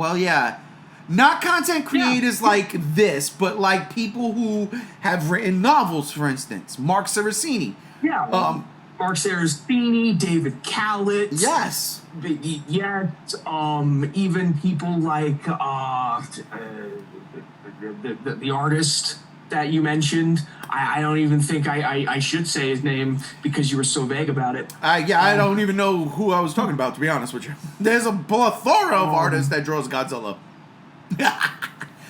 not content creators like this, but like people who have written novels, for instance. Mark Cerasini. Yeah. Mark Saraceni, David Callett. Yes. Yes. Even people like the artist that you mentioned. I don't even think I should say his name because you were so vague about it. I don't even know who I was talking about, to be honest with you. There's a plethora of artists that draws Godzilla.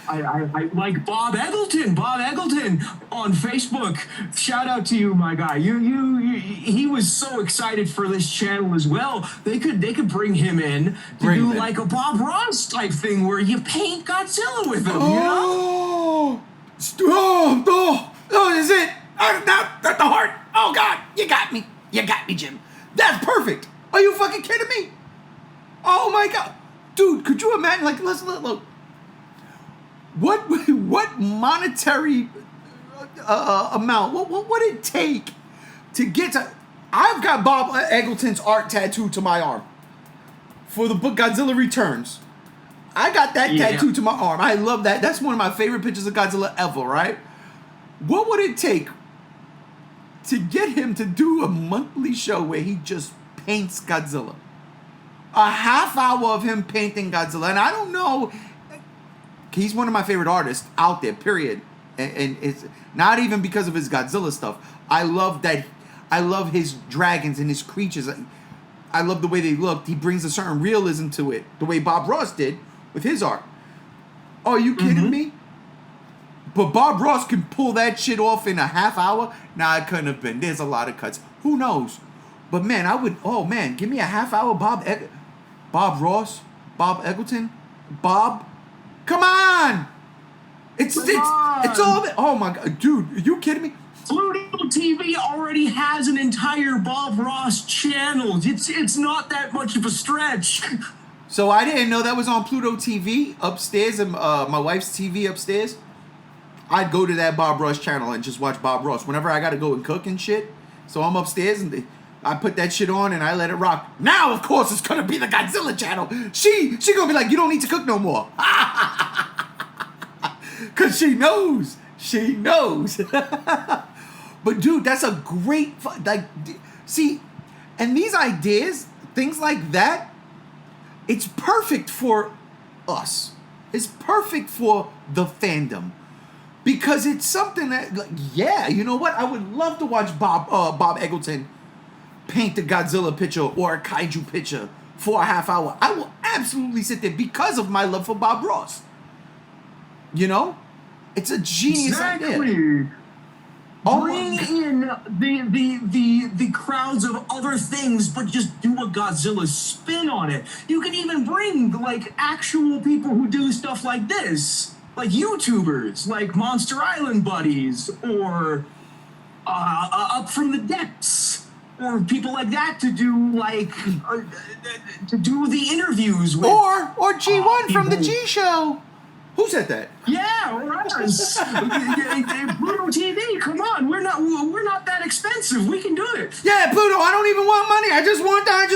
I like Bob Eggleton. Bob Eggleton on Facebook. Shout out to you, my guy. He was so excited for this channel as well. They could bring him in to do like a Bob Ross type thing where you paint Godzilla with him. You know? Oh, is it? Not the heart. Oh God, you got me. You got me, Jim. That's perfect. Are you fucking kidding me? Oh my God, dude, could you imagine? Like, look. What monetary amount? What would it take to get to? I've got Bob Eggleton's art tattooed to my arm for the book Godzilla Returns. I got that tattooed to my arm. I love that. That's one of my favorite pictures of Godzilla ever. Right? What would it take to get him to do a monthly show where he just paints Godzilla? A half hour of him painting Godzilla, and I don't know. He's one of my favorite artists out there, period. And it's not even because of his Godzilla stuff. I love that. I love his dragons and his creatures. I love the way they looked. He brings a certain realism to it, the way Bob Ross did with his art. Oh, are you kidding me? But Bob Ross can pull that shit off in a half hour? Nah, it couldn't have been. There's a lot of cuts. Who knows? But man, I would. Oh man, give me a half hour, Bob Ross, Bob Eggleton, Bob. Come on! It's all. Oh my God, dude, are you kidding me? Pluto TV already has an entire Bob Ross channel. It's not that much of a stretch. So I didn't know that was on Pluto TV upstairs, and my wife's TV upstairs. I'd go to that Bob Ross channel and just watch Bob Ross whenever I got to go and cook and shit. So I'm upstairs and I put that shit on and I let it rock. Now, of course, it's gonna be the Godzilla channel. She gonna be like, you don't need to cook no more. Cause she knows. But dude, that's a great, see, and these ideas, things like that, it's perfect for us. It's perfect for the fandom. Because it's something that, like, yeah, you know what? I would love to watch Bob Eggleton paint a Godzilla picture or a kaiju picture for a half hour. I will absolutely sit there because of my love for Bob Ross. You know? It's a genius idea. Bring in the crowds of other things, but just do a Godzilla spin on it. You can even bring, like, actual people who do stuff like this. Like YouTubers, like Monster Island Buddies, or Up From the Depths, or people like that to do to do the interviews with, or G1 from the G Show. Who said that? Yeah, or us. Pluto TV, come on, we're not that expensive. We can do it. Yeah, Pluto, I don't even want money. I just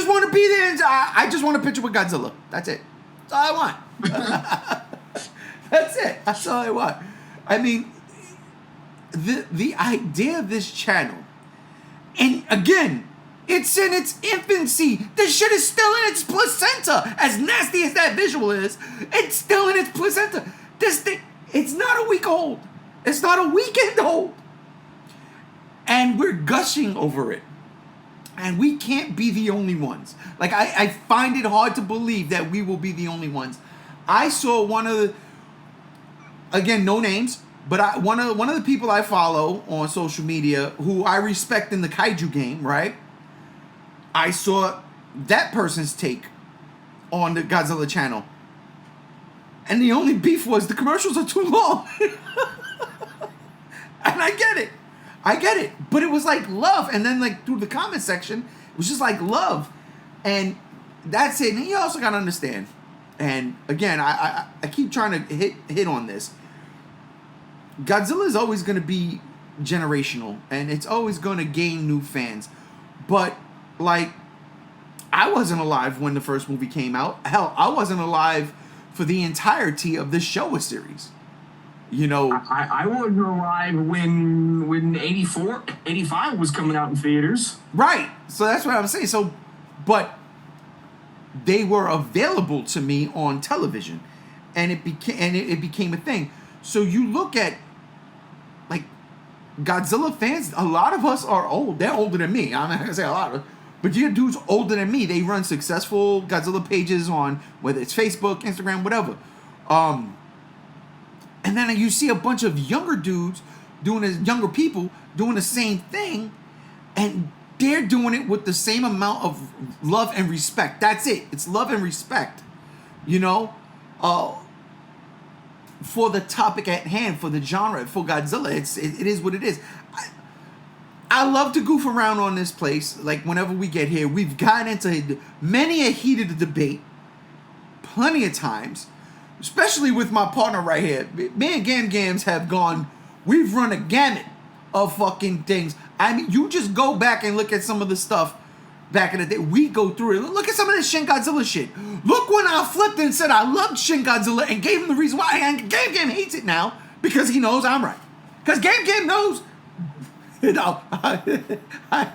want to be there. And I just want a picture with Godzilla. That's it. That's all I want. That's it. That's all I want. I mean, the idea of this channel, and again, it's in its infancy. This shit is still in its placenta. As nasty as that visual is, it's still in its placenta. This thing, it's not a week old. It's not a weekend old. And we're gushing over it. And we can't be the only ones. Like, I find it hard to believe that we will be the only ones. I saw one of the, again, no names, but one of the people I follow on social media who I respect in the kaiju game, right? I saw that person's take on the Godzilla channel. And the only beef was the commercials are too long. And I get it. But it was like love. And then like through the comment section, it was just like love. And that's it. And you also got to understand. And again, I keep trying to hit on this. Godzilla is always going to be generational, and it's always going to gain new fans. But like, I wasn't alive when the first movie came out. Hell, I wasn't alive for the entirety of the Showa series. You know, I wasn't alive when 84, 85 was coming out in theaters. right. So that's what I'm saying. So, but they were available to me on television, and it became a thing. So you look at like Godzilla fans. A lot of us are old. They're older than me. I'm not gonna say a lot of, but you dudes older than me. They run successful Godzilla pages on whether it's Facebook, Instagram, whatever. And then you see a bunch of younger dudes younger people doing the same thing, and they're doing it with the same amount of love and respect. That's it. It's love and respect, you know, for the topic at hand, for the genre, for Godzilla. It is what it is. I love to goof around on this place. Like whenever we get here, we've gotten into many a heated debate, plenty of times. Especially with my partner right here. Me and Gam Gams have we've run a gamut of fucking things. I mean, you just go back and look at some of the stuff back in the day. We go through it. Look at some of this Shin Godzilla shit. Look when I flipped and said I loved Shin Godzilla and gave him the reason why. And Gam Gam hates it now because he knows I'm right. Because Gam Gam knows. You know, I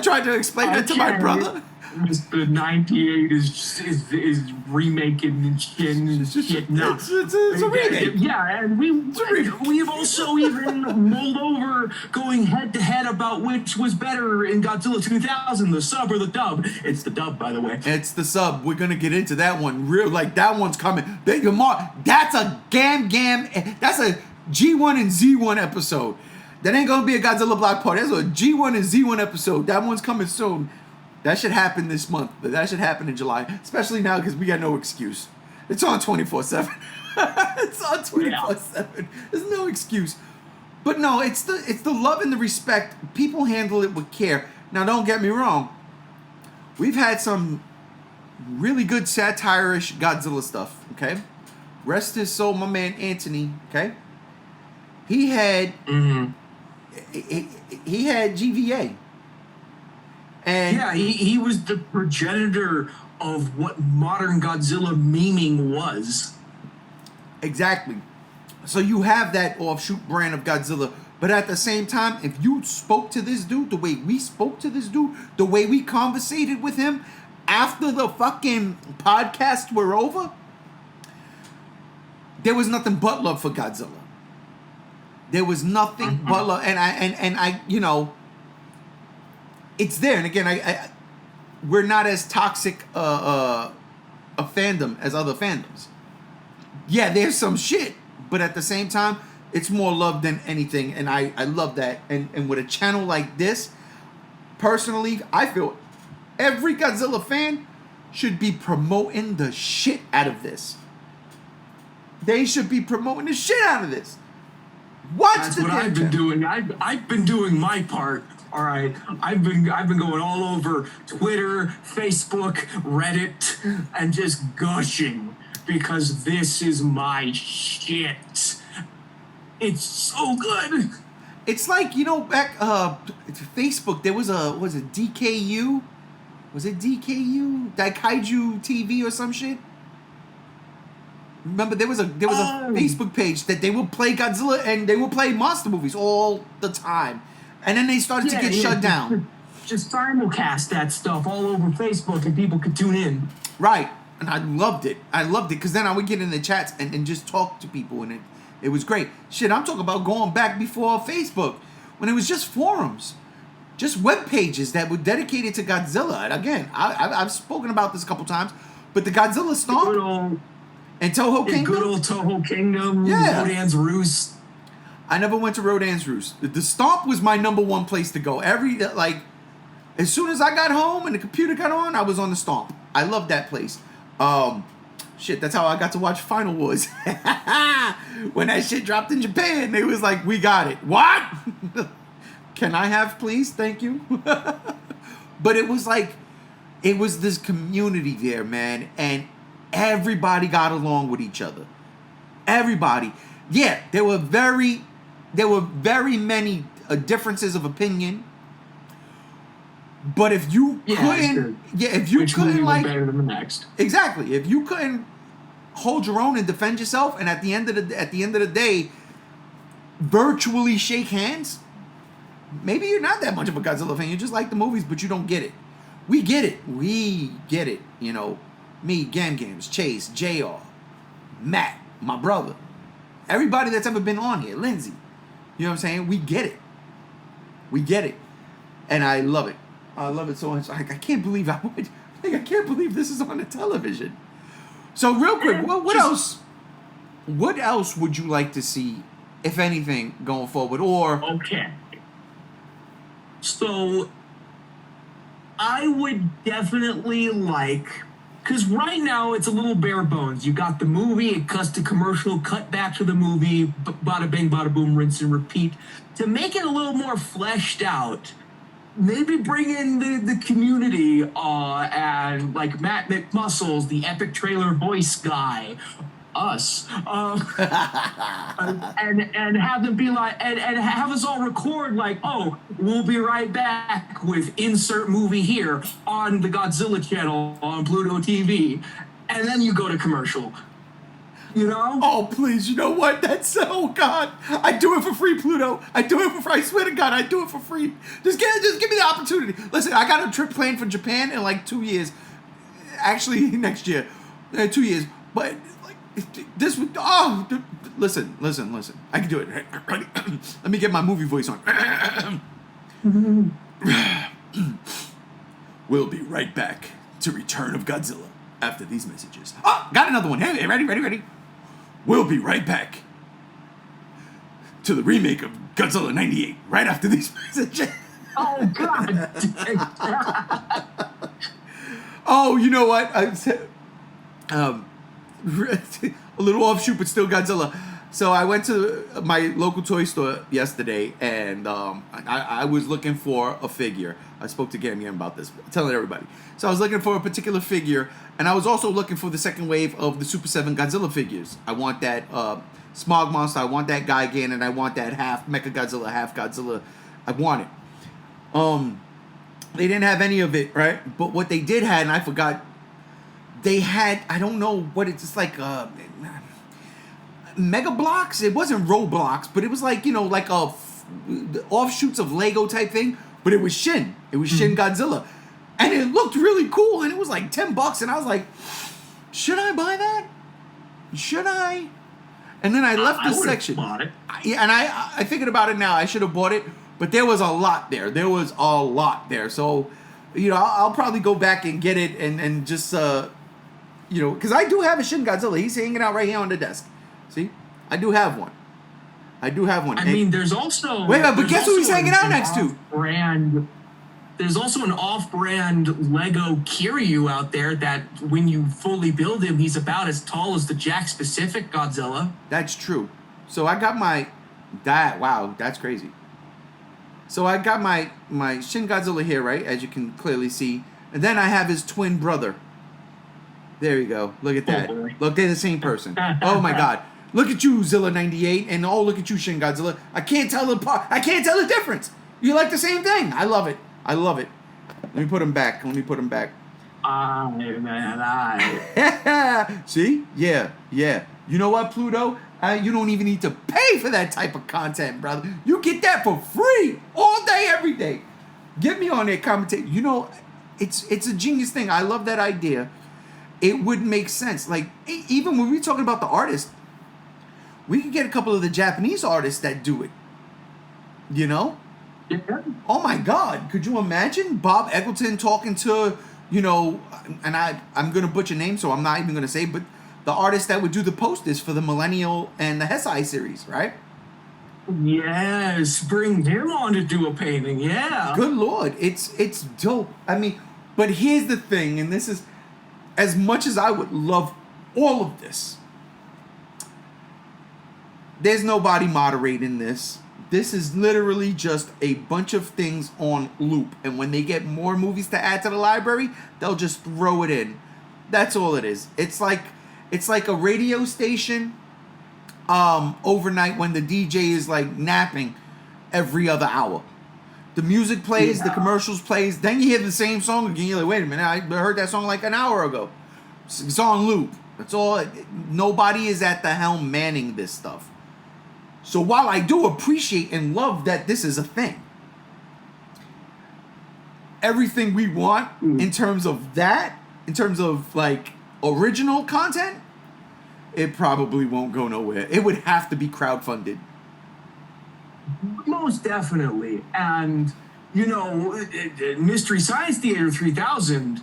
tried to explain that to my brother. Mr. 98 is remaking Shin and shit. No. It's a remake. Yeah, and we've also even mulled over going head to head about which was better in Godzilla 2000, the sub or the dub. It's the dub, by the way. It's the sub. We're gonna get into that one. That one's coming. That's a that's a G1 and Z1 episode. That ain't gonna be a Godzilla block party. That's a G1 and Z1 episode. That one's coming soon. That should happen this month. That should happen in July. Especially now because we got no excuse. It's on 24/7. It's on 24/7. There's no excuse. But no, it's the love and the respect. People handle it with care. Now don't get me wrong. We've had some really good satire-ish Godzilla stuff, okay? Rest his soul, my man Anthony, okay? He had he had GVA. And yeah, he was the progenitor of what modern Godzilla memeing was. Exactly. So you have that offshoot brand of Godzilla, but at the same time, if you spoke to this dude the way we spoke to this dude, the way we conversated with him after the fucking podcasts were over, there was nothing but love for Godzilla. There was nothing but love, and I, you know. It's there, and again, we're not as toxic a fandom as other fandoms. Yeah, there's some shit, but at the same time, it's more love than anything, and I love that. And with a channel like this, personally, I feel every Godzilla fan should be promoting the shit out of this. They should be promoting the shit out of this. That's what I've been doing. I've been doing my part. All right, I've been going all over Twitter, Facebook, Reddit, and just gushing because this is my shit. It's so good. It's like, you know, back Facebook, there was it DKU? Was it DKU? Daikaiju TV or some shit? Remember, there was a Facebook page that they would play Godzilla and they would play monster movies all the time. And then they started to get shut down. Just simulcast that stuff all over Facebook and people could tune in. Right. And I loved it. Because then I would get in the chats and just talk to people. And it was great. Shit, I'm talking about going back before Facebook. When it was just forums. Just web pages that were dedicated to Godzilla. And again, I've spoken about this a couple times. But the Godzilla Stomp and Toho Kingdom. Good old Toho Kingdom. Yeah. Rodan's Roost. I never went to Rodan's Roost. The Stomp was my number one place to go. As soon as I got home and the computer got on, I was on the Stomp. I loved that place. Shit, that's how I got to watch Final Wars. When that shit dropped in Japan, they was like, we got it. What? Can I have, please? Thank you. But it was this community there, man. And everybody got along with each other. Everybody. Yeah, there were very many differences of opinion. But if you couldn't, which movie was better than the next? Exactly. If you couldn't hold your own and defend yourself, and at the end of the day, virtually shake hands. Maybe you're not that much of a Godzilla fan. You just like the movies, but you don't get it. We get it. We get it. You know, me, Gams, Chase, JR, Matt, my brother, everybody that's ever been on here, Lindsay. You know what I'm saying? We get it. We get it. And I love it. I love it so much. I can't believe I can't believe this is on the television. So real quick, what else? What else would you like to see, if anything, going forward? Or okay. So I would definitely like, because right now it's a little bare bones. You got the movie, it cuts to commercial, cut back to the movie, bada bing, bada boom, rinse and repeat. To make it a little more fleshed out, maybe bring in the community and like Matt McMuscles, the epic trailer voice guy, us, and have them be like, and have us all record like, oh, we'll be right back with insert movie here on the Godzilla Channel on Pluto TV, and then you go to commercial. You know? Oh, please, you know what? That's, oh, God. I do it for free, Pluto. I do it for free. I swear to God, I do it for free. Just give me the opportunity. Listen, I got a trip planned for Japan in like 2 years. Actually, next year. 2 years. But, like, this would, listen. I can do it. Ready? Let me get my movie voice on. We'll be right back to Return of Godzilla after these messages. Oh, got another one. Hey, ready? We'll be right back to the remake of Godzilla 98 right after these messages. Oh, God. Oh, you know what? A little offshoot, but still Godzilla. So I went to my local toy store yesterday, and I was looking for a figure. I spoke to Gam about this, telling everybody. So I was looking for a particular figure, and I was also looking for the second wave of the Super 7 Godzilla figures. I want that Smog Monster, I want that Gigan, and I want that half Mecha Godzilla, half Godzilla. I want it. They didn't have any of it, right? But what they did have, and I forgot, they had, I don't know what it's like, Mega Blocks. It wasn't Roblox, but it was like, you know, like offshoots of Lego type thing. But it was Shin. It was Shin Godzilla, and it looked really cool. And it was like $10, and I was like, should I buy that? Should I? And then I left the section. Bought it. Yeah, and I thinking about it now. I should have bought it, but there was a lot there. So, you know, I'll probably go back and get it and just you know, because I do have a Shin Godzilla. He's hanging out right here on the desk. See, I do have one. I mean, there's also... Wait, but guess who he's hanging out next to? There's also an off-brand Lego Kiryu out there that when you fully build him, he's about as tall as the Jack-specific Godzilla. That's true. So I got wow, that's crazy. So I got my Shin Godzilla here, right, as you can clearly see. And then I have his twin brother. There you go. Look at that. Oh, Look, they're the same person. Oh, my God. Look at you, Zilla 98, and look at you, Shin Godzilla. I can't tell the difference. You like the same thing. I love it. Let me put him back. See? Yeah. You know what, Pluto? You don't even need to pay for that type of content, brother. You get that for free all day, every day. Get me on there, commentate. You know, it's a genius thing. I love that idea. It would make sense. Like, even when we're talking about the artist, we could get a couple of the Japanese artists that do it. You know? Yeah. Oh my God. Could you imagine Bob Eggleton talking to, you know, and I'm going to butcher names, so I'm not even going to say, but the artist that would do the posters for the Millennial and the Hesai series, right? Yes. Bring him on to do a painting. Yeah. Good Lord. It's dope. I mean, but here's the thing, and this is, as much as I would love all of this, there's nobody moderating this. This is literally just a bunch of things on loop. And when they get more movies to add to the library, they'll just throw it in. That's all it is. It's like a radio station overnight when the DJ is like napping every other hour. The music plays, the commercials plays, then you hear the same song again. You're like, wait a minute, I heard that song like an hour ago. It's on loop. That's all. Nobody is at the helm manning this stuff. So while I do appreciate and love that this is a thing, everything we want in terms of that, in terms of like original content, it probably won't go nowhere. It would have to be crowdfunded. Most definitely. And, you know, Mystery Science Theater 3000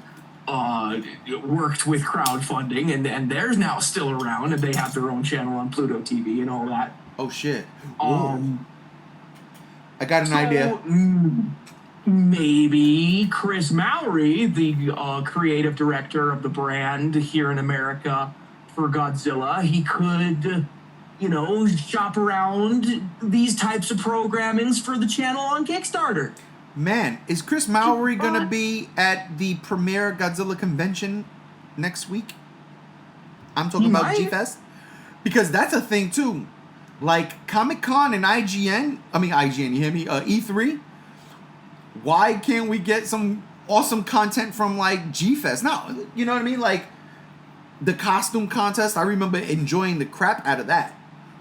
worked with crowdfunding, and they're now still around, and they have their own channel on Pluto TV and all that. Oh, shit. I got an idea. Maybe Chris Mowry, the creative director of the brand here in America for Godzilla, he could, you know, shop around these types of programmings for the channel on Kickstarter. Man, is Chris Mowry going to be at the premiere Godzilla convention next week? I'm talking about G-Fest. Because that's a thing, too. Like, Comic-Con and IGN, you hear me? E3. Why can't we get some awesome content from, like, G-Fest? No, you know what I mean? Like, the costume contest, I remember enjoying the crap out of that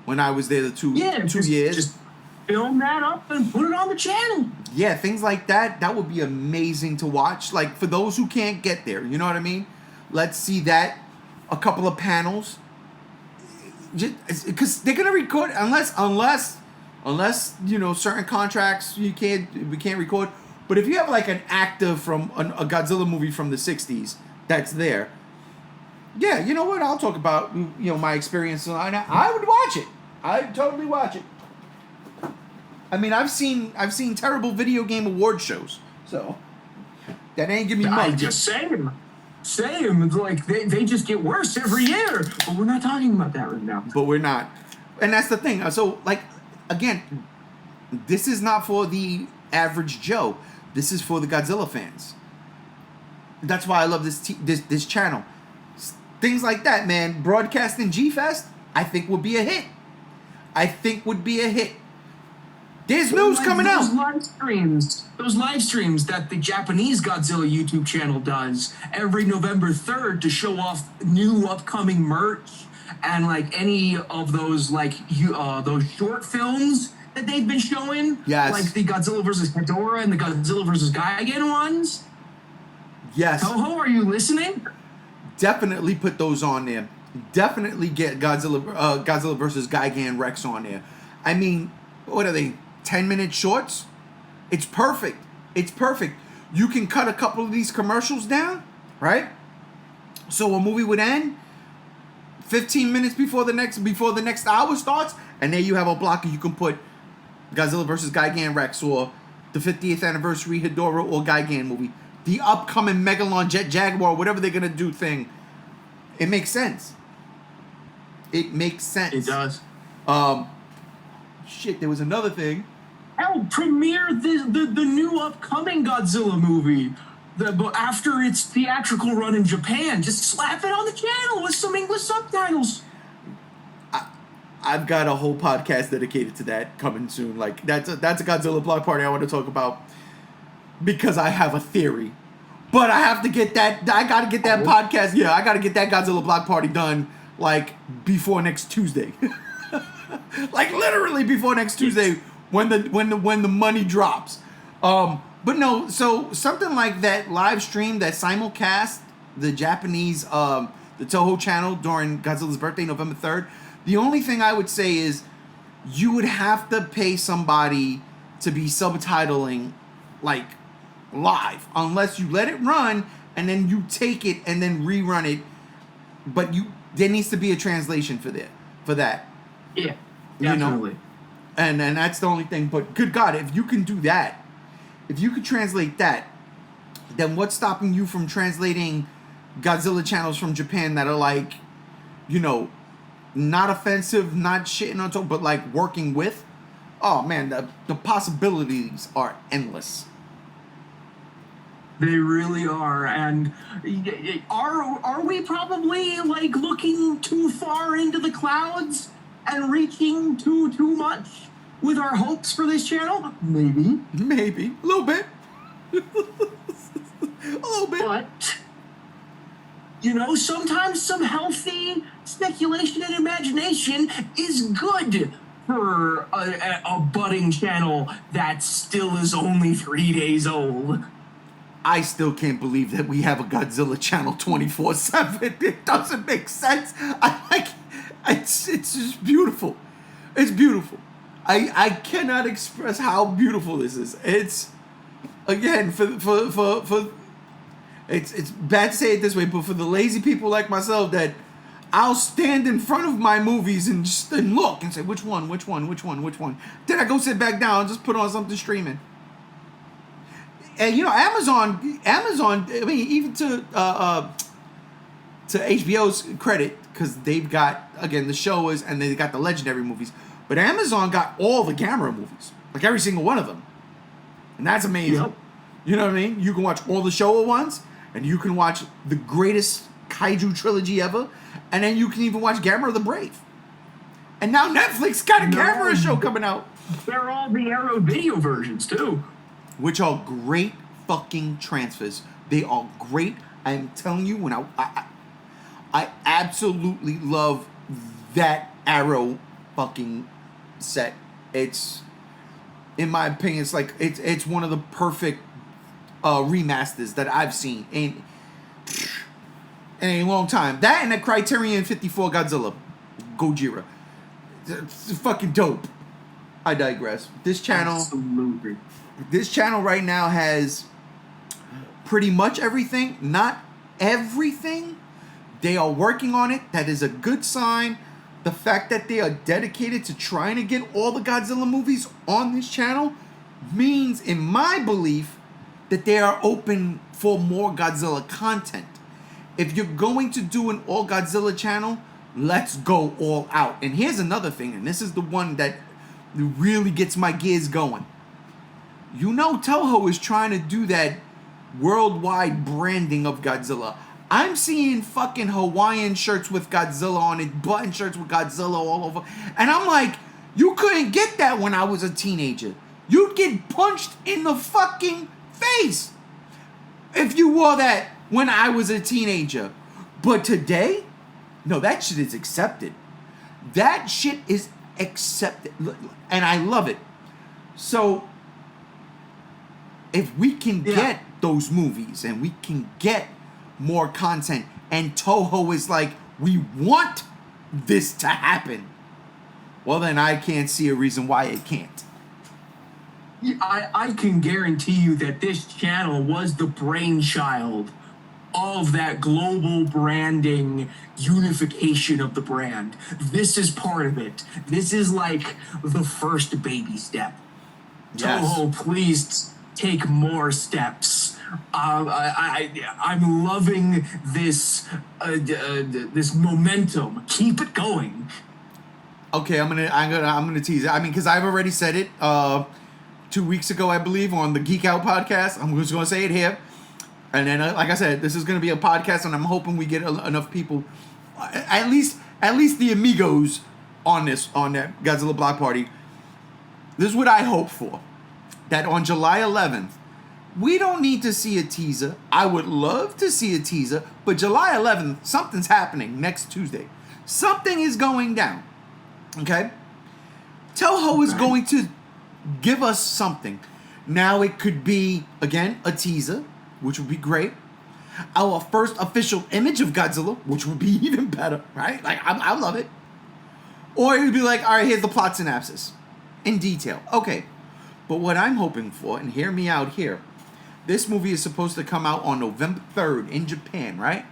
when I was there the two years. Just film that up and put it on the channel. Yeah, things like that. That would be amazing to watch. Like, for those who can't get there, you know what I mean? Let's see that. A couple of panels. Because they're gonna record unless you know certain contracts we can't record. But if you have like an actor from a Godzilla movie from the '60s that's there, yeah, you know what? I'll talk about my experience. I would watch it. I'd totally watch it. I mean, I've seen terrible video game award shows, so that ain't give me much. I just Same. Like they just get worse every year. But we're not talking about that right now. But we're not. And that's the thing. So, like, again, this is not for the average Joe. This is for the Godzilla fans. That's why I love this channel. Things like that, man. Broadcasting G-Fest, I think would be a hit. There's news coming out. Those live streams that the Japanese Godzilla YouTube channel does every November 3rd to show off new upcoming merch and like any of those those short films that they've been showing. Yes. Like the Godzilla vs. Ghidorah and the Godzilla vs. Gigan ones. Yes. Toho, are you listening? Definitely put those on there. Definitely get Godzilla vs. Gigan Rex on there. I mean, what are they? 10-minute shorts? It's perfect. You can cut a couple of these commercials down, right? So a movie would end 15 minutes before the next hour starts, and there you have a block you can put Godzilla vs. Gigan Rex or the 50th anniversary Ghidorah or Gigan movie, the upcoming Megalon Jet Jaguar, whatever they're gonna do thing. It makes sense. It does. Shit, there was another thing. Hell, premiere the new upcoming Godzilla movie. After its theatrical run in Japan, just slap it on the channel with some English subtitles. I've got a whole podcast dedicated to that coming soon. Like that's a Godzilla block party I want to talk about because I have a theory. But I have to get that. I got to get that podcast. Yeah, I got to get that Godzilla block party done like before next Tuesday. Like literally before next Tuesday when the money drops. But no, so something like that live stream, that simulcast, the Japanese the Toho channel during Godzilla's birthday, November 3rd. The only thing I would say is you would have to pay somebody to be subtitling like live unless you let it run and then you take it and then rerun it. But there needs to be a translation for that. Yeah. Definitely. You know? And that's the only thing. But good God, if you can do that, if you could translate that, then what's stopping you from translating Godzilla channels from Japan that are like, not offensive, not shitting on top, but like working with? Oh man, the possibilities are endless. They really are. And are we probably like looking too far into the clouds and reaching too much with our hopes for this channel? Maybe. A little bit. A little bit. You know, sometimes some healthy speculation and imagination is good for a budding channel that still is only 3 days old. I still can't believe that we have a Godzilla Channel 24/7. It doesn't make sense. It's just beautiful. It's beautiful. I cannot express how beautiful this is. It's again for it's bad to say it this way, but for the lazy people like myself that I'll stand in front of my movies and just look and say which one. Then I go sit back down and just put on something streaming. And you know, Amazon. I mean, even to HBO's credit, because they've got again the shows and they got the legendary movies, but Amazon got all the Gamera movies, like every single one of them, and that's amazing. Yep. You know what I mean? You can watch all the Showa ones, and you can watch the greatest kaiju trilogy ever, and then you can even watch Gamera the Brave. And now Netflix got a Gamera show coming out. They're all the Arrow video versions too. Which are great fucking transfers. They are great. I'm telling you, when I absolutely love that Arrow fucking set. It's, in my opinion, it's like it's one of the perfect remasters that I've seen in a long time. That and the Criterion 54 Godzilla, Gojira. It's fucking dope. I digress. This channel. Absolutely. This channel right now has pretty much everything. Not everything. They are working on it. That is a good sign. The fact that they are dedicated to trying to get all the Godzilla movies on this channel means, in my belief, that they are open for more Godzilla content. If you're going to do an all Godzilla channel, let's go all out. And here's another thing, and this is the one that really gets my gears going. You know, Toho is trying to do that worldwide branding of Godzilla. I'm seeing fucking Hawaiian shirts with Godzilla on it, button shirts with Godzilla all over. And I'm like, you couldn't get that when I was a teenager. You'd get punched in the fucking face if you wore that when I was a teenager. But today, no, that shit is accepted. That shit is accepted. And I love it. So, if we can get those movies and we can get more content, and Toho is like, we want this to happen, well, then I can't see a reason why it can't. I can guarantee you that this channel was the brainchild of that global branding unification of the brand. This is part of it. This is like the first baby step. Yes. Toho, please take more steps. I'm loving this this momentum. Keep it going. Okay, I'm gonna tease it. I mean, because I've already said it 2 weeks ago, I believe, on the Geek Out podcast. I'm just gonna say it here, and then, like I said, this is gonna be a podcast, and I'm hoping we get enough people, at least the amigos, on that Godzilla Block Party. This is what I hope for. That on July 11th, we don't need to see a teaser. I would love to see a teaser, but July 11th, something's happening next Tuesday. Something is going down. Okay? Toho is going to give us something. Now it could be, again, a teaser, which would be great. Our first official image of Godzilla, which would be even better, right? Like, I love it. Or it would be like, all right, here's the plot synopsis in detail. Okay. But what I'm hoping for, and hear me out here, this movie is supposed to come out on November 3rd in Japan, right?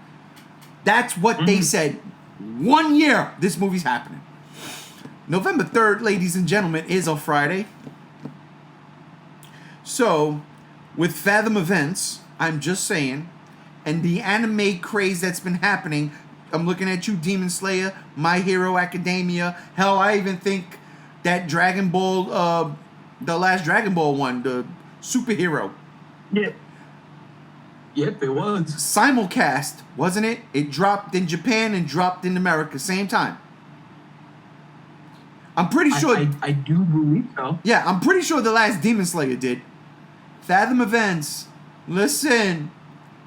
That's what they said. 1 year, this movie's happening. November 3rd, ladies and gentlemen, is a Friday. So, with Fathom Events, I'm just saying, and the anime craze that's been happening, I'm looking at you, Demon Slayer, My Hero Academia. Hell, I even think that Dragon Ball, the last Dragon Ball one, the superhero. Yeah. Yep, it was. Simulcast, wasn't it? It dropped in Japan and dropped in America same time. I'm pretty sure. I do believe so. Yeah, I'm pretty sure the last Demon Slayer did. Fathom Events. Listen,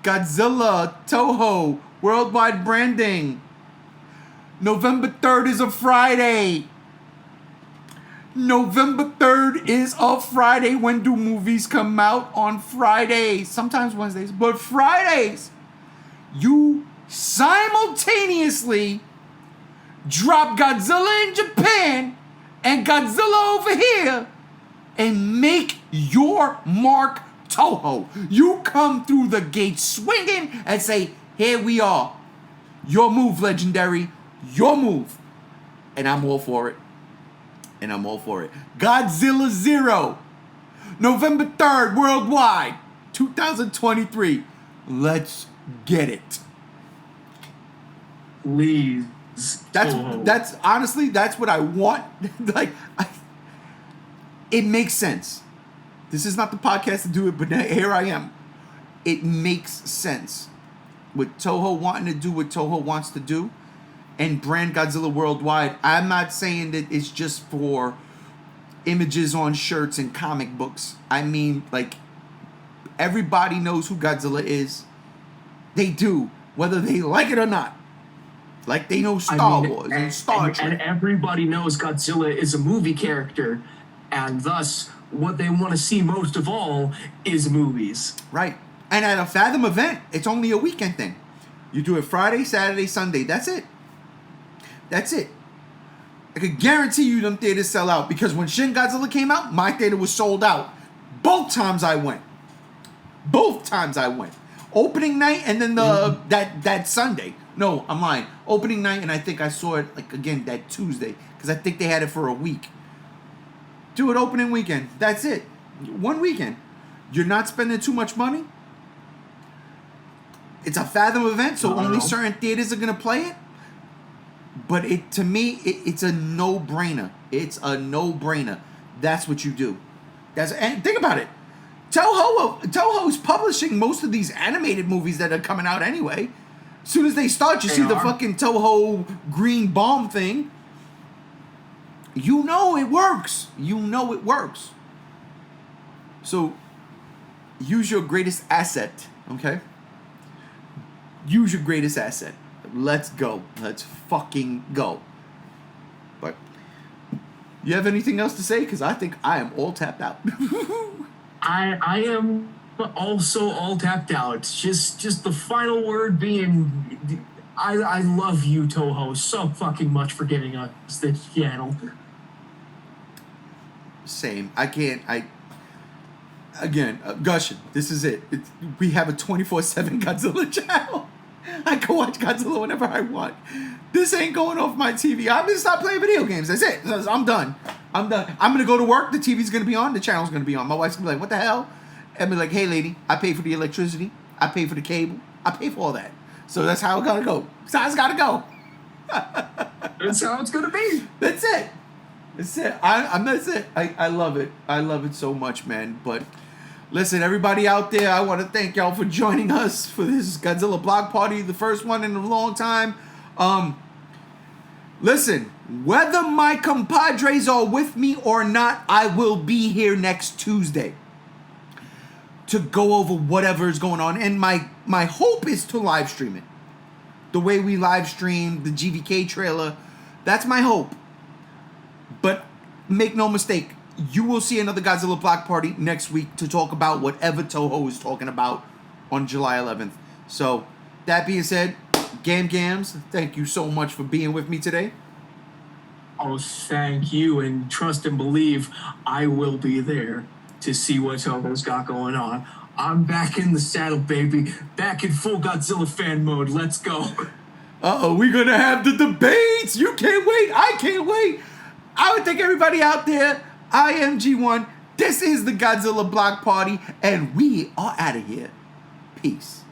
Godzilla, Toho, Worldwide branding. November 3rd is a Friday. November 3rd is a Friday. When do movies come out? On Fridays. Sometimes Wednesdays, but Fridays. You simultaneously drop Godzilla in Japan and Godzilla over here and make your mark, Toho. You come through the gate swinging and say, here we are. Your move, Legendary. Your move. And I'm all for it. Godzilla 0. November 3rd, worldwide. 2023. Let's get it. Please. That's honestly, that's what I want. It makes sense. This is not the podcast to do it, but here I am. It makes sense. With Toho wanting to do what Toho wants to do and brand Godzilla worldwide, I'm not saying that it's just for images on shirts and comic books. I mean, like, everybody knows who Godzilla is. They do, whether they like it or not. Like they know Star Wars and Star Trek. And everybody knows Godzilla is a movie character, and thus what they want to see most of all is movies. Right. And at a Fathom event, it's only a weekend thing. You do it Friday, Saturday, Sunday. That's it. I could guarantee you them theaters sell out, because when Shin Godzilla came out, my theater was sold out. Both times I went. Opening night and then that Sunday. No, I'm lying. Opening night, and I think I saw it again that Tuesday, because I think they had it for a week. Do it opening weekend. That's it. One weekend. You're not spending too much money. It's a Fathom event, so only certain theaters are gonna play it. But to me, it's a no-brainer. It's a no-brainer. That's what you do. And think about it. Toho's publishing most of these animated movies that are coming out anyway. As soon as they start, you see the fucking Toho green bomb thing. You know it works. So, use your greatest asset, okay? Use your greatest asset. Let's go. Let's fucking go. But, you have anything else to say? Because I think I am all tapped out. I am also all tapped out. Just the final word being, I love you, Toho, so fucking much for giving us this channel. Same. Gushing. This is it. We have a 24/7 Godzilla channel. I can watch Godzilla whenever I want. This ain't going off my TV. I'm gonna stop playing video games. That's it. I'm done. I'm gonna go to work. The TV's gonna be on. The channel's gonna be on. My wife's gonna be like, "What the hell?" And be like, "Hey, lady, I pay for the electricity. I pay for the cable. I pay for all that." So that's how it gotta go. That's how it's gotta go. That's how it's gonna be. That's it. That's it. That's it. I love it. I love it so much, man. But listen, everybody out there, I want to thank y'all for joining us for this Godzilla block party, the first one in a long time. Listen, whether my compadres are with me or not, I will be here next Tuesday to go over whatever is going on. And my hope is to live stream it. The way we live streamed the GVK trailer, that's my hope. But make no mistake, you will see another Godzilla block party next week to talk about whatever Toho is talking about on July 11th. So, that being said, Gams, thank you so much for being with me today. Oh, thank you, and trust and believe I will be there to see what Toho's got going on. I'm back in the saddle, baby. Back in full Godzilla fan mode. Let's go. Uh-oh, we're gonna have the debates. You can't wait. I can't wait. I would thank everybody out there. I am G1. This is the Godzilla block party, and we are out of here. Peace.